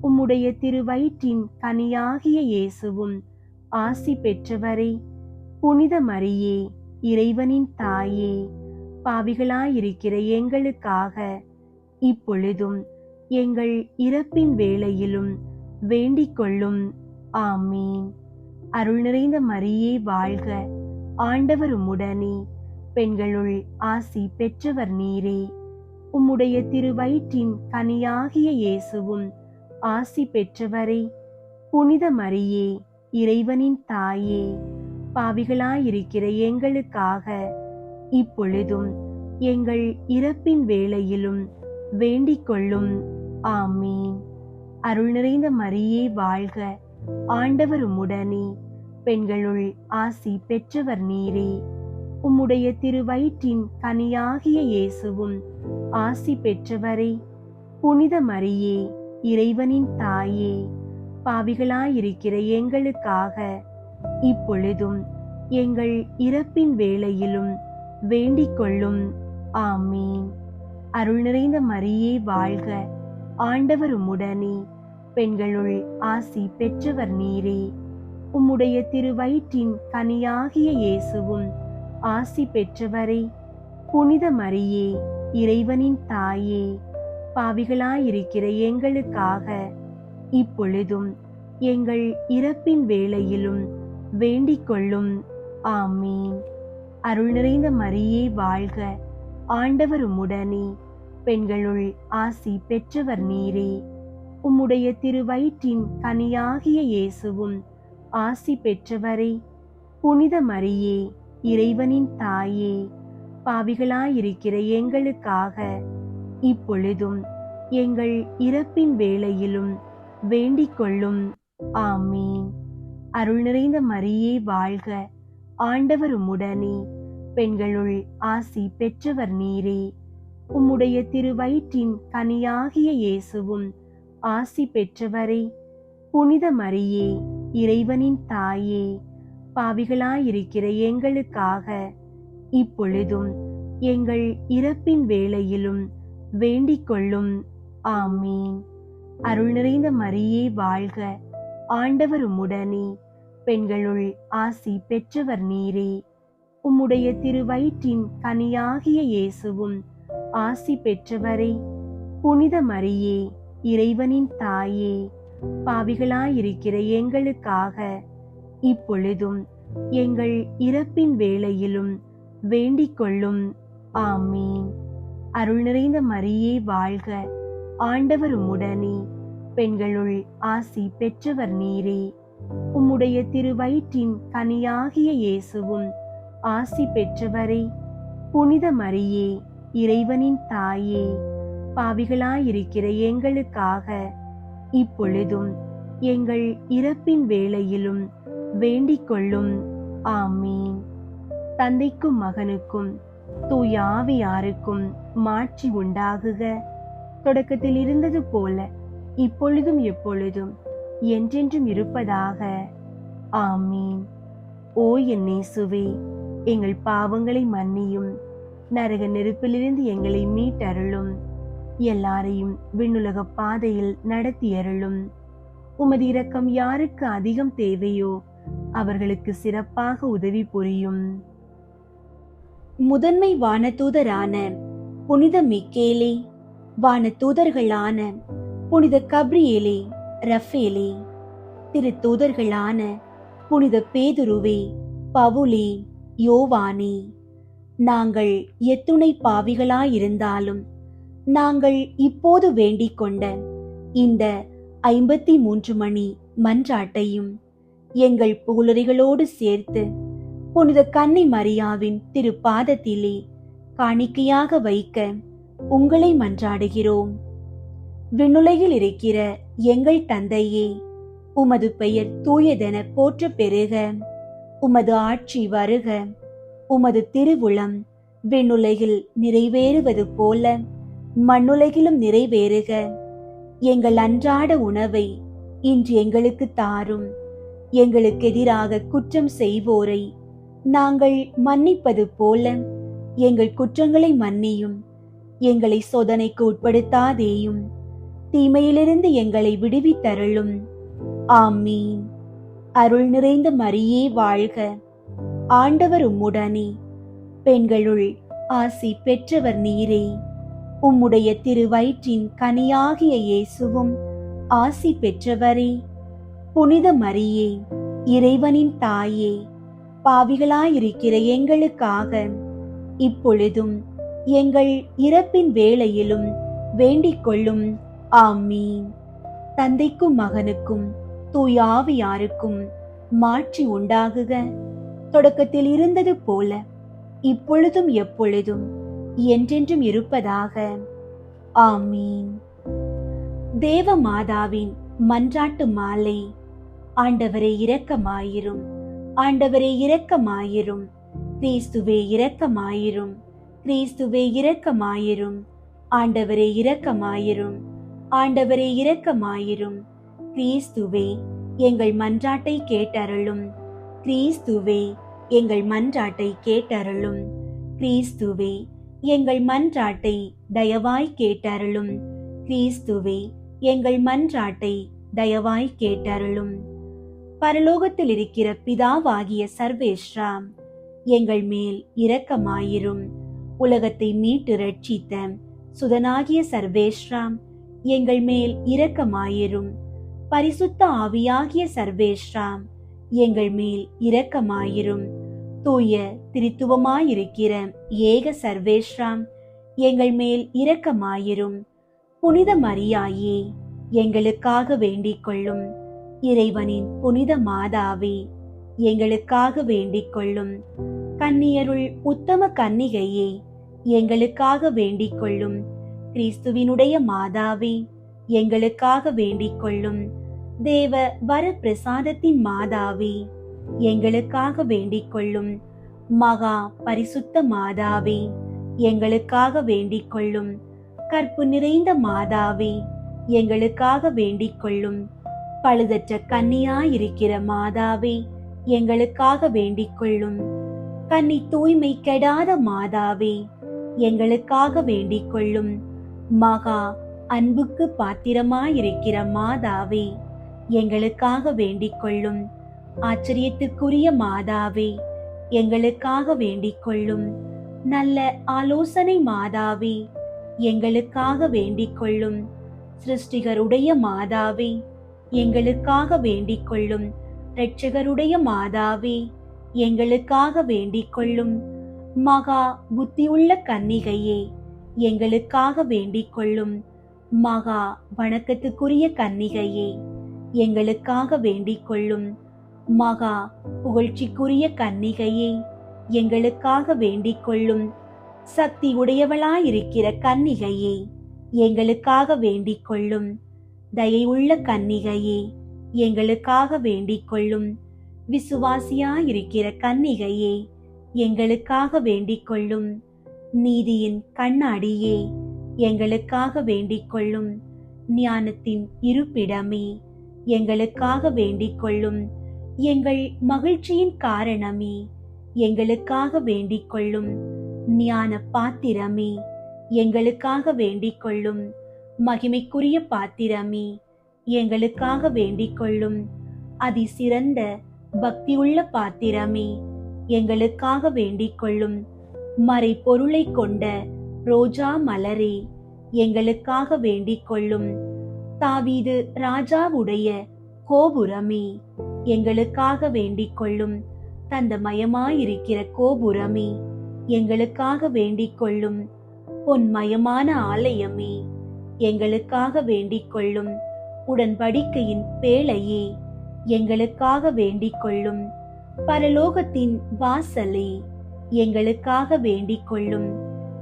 உம்முடைய திருவயிற்றின் கனியாகிய இயேசுவும் ஆசி பெற்றவரே. புனித மரியே, இறைவனின் தாயே, பாவிகளாயிருக்கிற எங்களுக்காக இப்பொழுதும் எங்கள் இறப்பின் வேளையிலும் வேண்டிக் கொள்ளும். ஆமீன். அருள் நிறைந்த மரியே வாழ்க, ஆண்டவர் உம்முடனே, பெண்களுள் ஆசி பெற்றவர் நீரே. உம்முடைய திருவயிற்றின் கனியாகிய இயேசுவும் ஆசி பெற்றவரே. புனித மரியே, இறைவனின் தாயே, பாவிகளாயிருக்கிற எங்களுக்காக இப்பொழுதும் எங்கள் இறப்பின் வேளையிலும் வேண்டிக் கொள்ளும். ஆமீன். அருள் நிறைந்த மரியே வாழ்க, ஆண்டவர் உம்முடனே, பெண்களுள் ஆசி பெற்றவர் நீரே. உம்முடைய திருவயிற்றின் கனியாகிய இயேசுவும் ஆசி பெற்றவரே. புனித மரியே, இறைவனின் தாயே, பாவிகளாயிருக்கிற எங்களுக்காக இப்பொழுதும் எங்கள் இறப்பின் வேளையிலும் வேண்டிக் கொள்ளும். ஆமீன். அருள் நிறைந்த மரியே வாழ்க, ஆண்டவர் உம்முடனே, பெண்களுள் ஆசி பெற்றவர் நீரே. உம்முடைய திருவயிற்றின் கனியாகிய இயேசுவும் ஆசி பெற்றவரே. புனித மரியே, இறைவனின் தாயே, பாவிகளாயிருக்கிற எங்களுக்காக இப்பொழுதும் எங்கள் இறப்பின் வேளையிலும் வேண்டிக் கொள்ளும். ஆமீன். அருள் நிறைந்த மரியே வாழ்க, ஆண்டவர் உம்முடனே, பெண்களுள் ஆசி பெற்றவர் நீரே. உம்முடைய திருவயிற்றின் கனியாகிய இயேசுவும் ஆசி பெற்றவரே. புனித மரியே, இறைவனின் தாயே, பாவிகளாயிருக்கிற எங்களுக்காக இப்பொழுதும் எங்கள் இறப்பின் வேளையிலும் வேண்டிக் கொள்ளும். ஆமீன். அருள் நிறைந்த மரியே வாழ்க, ஆண்டவர் உம்முடனே, பெண்களுள் ஆசி பெற்றவர் நீரே. உம்முடைய திருவயிற்றின் கனியாகிய இயேசுவும் ஆசி பெற்றவரே. புனித மரியே, இறைவனின் தாயே, பாவிகளாயிருக்கிற எங்களுக்காக இப்பொழுதும் எங்கள் இறப்பின் வேளையிலும் வேண்டிக் கொள்ளும். ஆமீன். அருள் நிறைந்த மரியே வாழ்க, ஆண்டவர் உம்முடனே, பெண்களுள் ஆசி பெற்றவர் நீரே. உம்முடைய திருவயிற்றின் கனியாகிய இயேசுவும் ஆசி பெற்றவரே. புனித மரியே, இறைவனின் தாயே, பாவிகளாயிருக்கிற எங்களுக்காக இப்பொழுதும் எங்கள் இறப்பின் வேளையிலும் வேண்டிக் கொள்ளும். ஆமீன். அருள் நிறைந்த மரியே வாழ்க, ஆண்டவர் உம்முடனே, பெண்களுள் ஆசி பெற்றவர் நீரே. உம்முடைய திருவயிற்றின் கனியாகிய இயேசுவும் ஆசி பெற்றவரே. புனித மரியே, இறைவனின் தாயே, பாவிகளாயிருக்கிற எங்களுக்காக இப்பொழுதும் எங்கள் இறப்பின் வேளையிலும் வேண்டிக் கொள்ளும். ஆமீன். தந்தைக்கும் மகனுக்கும் தூய ஆவியாருக்கும் மாட்சி உண்டாகுக. தொடக்கத்தில் இருந்தது போல இப்பொழுதும் எப்பொழுதும் என்றென்றும் இருப்பதாக. ஆமீன். ஓ என் இயேசுவே, எங்கள் பாவங்களை மன்னியும், நரக நெருப்பிலிருந்து எங்களை மீட்டருளும், எல்லாரையும் விண்ணுலக பாதையில் நடத்தியருளும். உமது இரக்கம் யாருக்கு அதிகம் தேவையோ அவர்களுக்கு சிறப்பாக உதவி புரியும். முதன்மை வானதூதரான புனித மிக்கேலே, வானதூதர்களான புனித கப்ரியேலே, ரஃபேலே, திருத்தூதர்களான புனித பேதுருவே, பவுலே, யோவானே, நாங்கள் எத்துணை பாவிகளாயிருந்தாலும் நாங்கள் இப்போது வேண்டிக் கொண்ட இந்த 53 மணி மன்றாட்டையும் எங்கள் புகழுரைகளோடு சேர்த்து புனித கன்னி மரியாவின் திருப்பாதத்திலே காணிக்கையாக வைக்க உங்களை மன்றாடுகிறோம். விண்ணுலகில் இருக்கிற எங்கள் தந்தையே, உமது பெயர் தூயதென போற்ற பெருக. உமது ஆட்சி வருக. உமது திருவுளம் விண்ணுலகில் நிறைவேறுவது போல மண்ணுலகிலும் நிறைவேறுக. எங்கள் அன்றாட உணவை இன்று எங்களுக்கு தாரும். எங்களுக்கு எதிராக குற்றம் செய்வோரை நாங்கள் மன்னிப்பது போல எங்கள் குற்றங்களை மன்னியும். எங்களை சோதனைக்கு உட்படுத்தாதேயும், தீமையிலிருந்து எங்களை விடுவித்தருளும். ஆமீன். அருள் நிறைந்த மரியே வாழ்க, ஆண்டவர் உம்முடனே, பெண்களுள் ஆசி பெற்றவர் நீரே. உம்முடைய திருவயிற்றின் கனியாகிய இயேசுவும் ஆசி பெற்றவரே. புனித மரியே, இறைவனின் தாயே, பாவிகளாயிருக்கிற எங்களுக்காக இப்பொழுதும் எங்கள் இறப்பின் வேளையிலும் வேண்டிக் கொள்ளும். ஆமீன். தந்தைக்கும் மகனுக்கும் தூய ஆவியாருக்கும் மாற்றி உண்டாகுக. தொடக்கத்தில் இருந்தது போல இப்பொழுதும் எப்பொழுதும் என்றென்றும் இருப்பதாக. ஆமீன். தேவ மாதாவின் மன்றாட்டு மாலை. ஆண்டவரே இரக்கமாயிரும், ஆண்டவரே இரக்கமாயிரும், கிறிஸ்துவே இரக்கமாயிரும், கிறிஸ்துவே இரக்கமாயிரும், ஆண்டவரே இரக்கமாயிரும், ஆண்டவரே இரக்கமாயிரும், கிறிஸ்துவே எங்கள் மன்றாட்டை கேட்டருளும், கிறிஸ்துவே எங்கள் மன்றாட்டை கேட்டருளும், கிறிஸ்துவே எங்கள் மன்றாட்டை தயவாய் கேட்டருளும், கிறிஸ்துவே எங்கள் மன்றாட்டை தயவாய் கேட்டருளும். பரலோகத்தில் இருக்கிற பிதாவாகிய சர்வேஸ்வரா, எங்கள் மேல் இரக்கமாயிரும். உலகத்தை மீட்டு ரட்சித்த சுதனாகிய சர்வேஸ்வரா, எங்கள் மேல் இரக்கமாயிரும். பரிசுத்த ஆவியாகிய சர்வேஸ்வரா, எங்கள் மேல் இரக்கமாயிரும். தூய திரித்துவமாயிருக்கிற ஏக சர்வேஸ்வரா, எங்கள் மேல் இரக்கமாயிரும். புனித மரியாயே, எங்களுக்காக வேண்டிக் கொள்ளும். இறைவனின் புனித மாதாவே, எங்களுக்காக வேண்டிக் கொள்ளும். கன்னியருள் உத்தம கன்னிகையே, எங்களுக்காக வேண்டிக் கொள்ளும். கிறிஸ்துவினுடைய மாதாவே, எங்களுக்காக வேண்டிக் கொள்ளும். தேவ வர பிரசாதத்தின் மாதாவே, எங்களுக்காக வேண்டிக் கொள்ளும். மகா பரிசுத்த மாதாவே, எங்களுக்காக வேண்டிக் கொள்ளும். கற்பு நிறைந்த மாதாவே, எங்களுக்காக வேண்டிக் கொள்ளும். பழுதற்ற கன்னியாயிருக்கிற மாதாவே, எங்களுக்காக வேண்டிக் கொள்ளும். கன்னி தூய்மை கெடாத மாதாவே, எங்களுக்காக வேண்டிக் கொள்ளும். மகா அன்புக்கு பாத்திரமாயிருக்கிற மாதாவே, எங்களுக்காக வேண்டிக் கொள்ளும். ஆச்சரியத்துக்குரிய மாதாவே, எங்களுக்காக வேண்டிக் கொள்ளும். நல்ல ஆலோசனை மாதாவே, எங்களுக்காக வேண்டிக் கொள்ளும். சிருஷ்டிகருடைய மாதாவே, எங்களுக்காக வேண்டிக் கொள்ளும். இரட்சகருடைய மாதாவே, எங்களுக்காக வேண்டிக் கொள்ளும். மகா புத்தியுள்ள கன்னிகையே, எங்களுக்காக வேண்டிக் கொள்ளும். மகா வணக்கத்துக்குரிய கன்னிகையே, எங்களுக்காக வேண்டிக் கொள்ளும். மகா புகழ்ச்சிக்குரிய கன்னிகையே, எங்களுக்காக வேண்டிக் கொள்ளும். சக்தி உடையவளாயிருக்கிற கன்னிகையே, எங்களுக்காக வேண்டிக் கொள்ளும். தயையுள்ள கன்னிகையே, எங்களுக்காக வேண்டிக் கொள்ளும். விசுவாசியாயிருக்கிற கன்னிகையே, எங்களுக்காக வேண்டிக் கொள்ளும். நீதியின் கண்ணாடியே, எங்களுக்காக வேண்டிக் கொள்ளும். ஞானத்தின் இருப்பிடமே, எங்களுக்காக வேண்டிக் கொள்ளும். எங்கள் மகிழ்ச்சியின் காரணமே, எங்களுக்காக வேண்டிக் கொள்ளும். ஞான பாத்திரமே, எங்களுக்காக வேண்டிக் கொள்ளும். மகிமைக்குரிய பாத்திரமே, எங்களுக்காக வேண்டிக் கொள்ளும். அதிசிறந்த பக்தியுள்ள பாத்திரமே, எங்களுக்காக வேண்டிக் கொள்ளும். மறை பொருளை கொண்ட ரோஜா மலரே, எங்களுக்காக வேண்டிக் கொள்ளும். தாவீது ராஜாவுடைய கோபுரமே, எங்களுக்காக வேண்டிக் கொள்ளும். தந்தமயமாயிருக்கிற கோபுரமே, எங்களுக்காக வேண்டிக் கொள்ளும். பொன்மயமான ஆலயமே, எங்களுக்காக வேண்டிக் கொள்ளும். உடன்படிக்கையின் பேழையே, எங்களுக்காக வேண்டிக் கொள்ளும். பரலோகத்தின் வாசலே, எங்களுக்காக வேண்டிக் கொள்ளும்.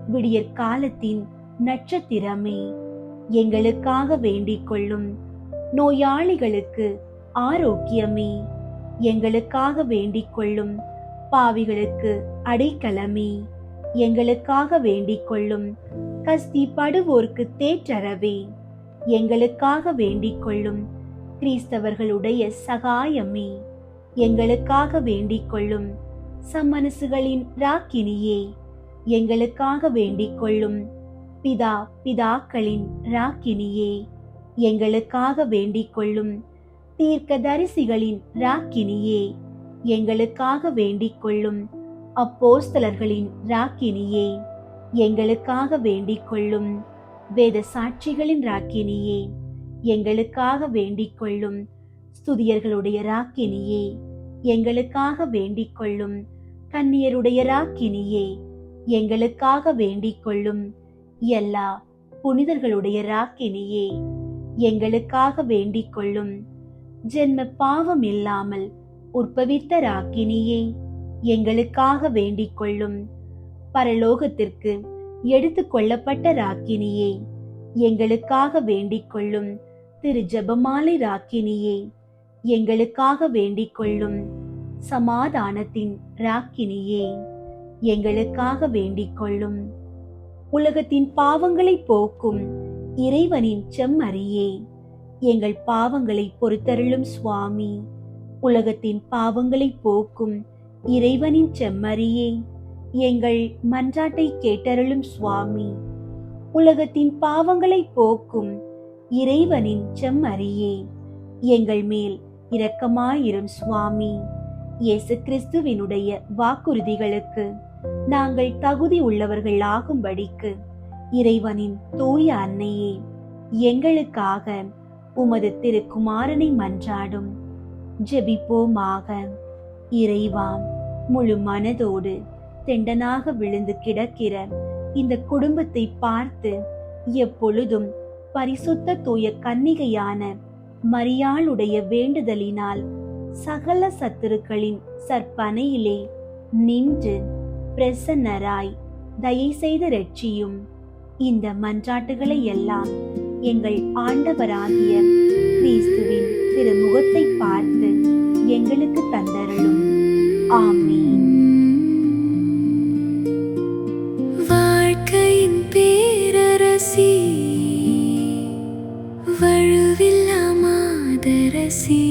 விடியற் காலத்தின் நட்சத்திரமே, எங்களுக்காக வேண்டிக் கொள்ளும். நோயாளிகளுக்கு ஆரோக்கியமே, எங்களுக்காக வேண்டிக் கொள்ளும். பாவிகளுக்கு அடைக்கலமே, எங்களுக்காக வேண்டிக் கொள்ளும். கஸ்தி படுவோர்க்கு தேற்றரவே, எங்களுக்காக வேண்டிக் கொள்ளும். கிறிஸ்தவர்களுடைய சகாயமே, எங்களுக்காக வேண்டிக் கொள்ளும். சம்மனசுகளின் ராக்கினியே, எங்களுக்காக வேண்டிக் கொள்ளும். பிதாக்களின் ராக்கினியே, எங்களுக்காக வேண்டிக் கொள்ளும். தீர்க்கதரிசிகளின் ராக்கினியே, எங்களுக்காக வேண்டிக் கொள்ளும். அப்போஸ்தலர்களின் ராக்கினியே, எங்களுக்காக வேண்டிக் கொள்ளும். வேத சாட்சிகளின் ராக்கினியே, எங்களுக்காக வேண்டிக் கொள்ளும். ஸ்துதியர்களுடைய ராக்கினியே, எங்களுக்காக வேண்டிக் கொள்ளும். கன்னியருடைய ராக்கினியே, எங்களுக்காக வேண்டிக் கொள்ளும். எல்லா புனிதர்களுடைய ராக்கினியே, எங்களுக்காக வேண்டிக் கொள்ளும். ஜென்ம பாவம் இல்லாமல் உற்பவித்த ராக்கினியே, எங்களுக்காக வேண்டிக் கொள்ளும். பரலோகத்திற்கு எடுத்து கொள்ளப்பட்ட ராக்கினியே, எங்களுக்காக வேண்டிக் கொள்ளும். திரு ஜெபமாலை ராக்கினியே, எங்களுக்காக வேண்டிக் கொள்ளும். சமாதானத்தின் ராக்கினியே, எங்களுக்காக வேண்டிக் கொள்ளும். உலகத்தின் பாவங்களை போக்கும் இறைவனின் செம்மறியே, எங்கள் பாவங்களை பொறுத்தருளும் சுவாமி. உலகத்தின் பாவங்களை போக்கும் இறைவனின் செம்மறியே, எங்கள் மன்றாட்டை கேட்டருளும் சுவாமி. உலகத்தின் பாவங்களை போக்கும் இறைவனின் செம்மறியே, எங்கள் மேல் இரக்கமாயிரும் சுவாமி. இயேசு கிறிஸ்துவினுடைய வாக்குறுதிகளுக்கு நாங்கள் தகுதி உள்ளவர்கள் ஆகும்படிக்கு இறைவனின் தூய அன்னையே, எங்களுக்காக உமது திருக்குமாரனை மன்றாடும். ஜெபிப்போமாக. இறைவா, முழு மனதோடு தெண்டனாக விழுந்து கிடக்கிற இந்த குடும்பத்தை பார்த்து எப்பொழுதும் பரிசுத்த தூய கன்னிகையான மரியாளுடைய வேண்டுதலினால் சகல சத்துருக்களின் சற்பனையிலே நின்று பிரசன்னராய் தயை செய்து ரட்சியும். இந்த மன்றாட்டுகளை எல்லாம் எங்கள் ஆண்டவராகிய கிறிஸ்துவின் திருமுகத்தை பார்த்து எங்களுக்கு தந்தருளும். ஆமீன். வாழ்க்கையின் பேரரசி, வழுவில்லா மாதரசி,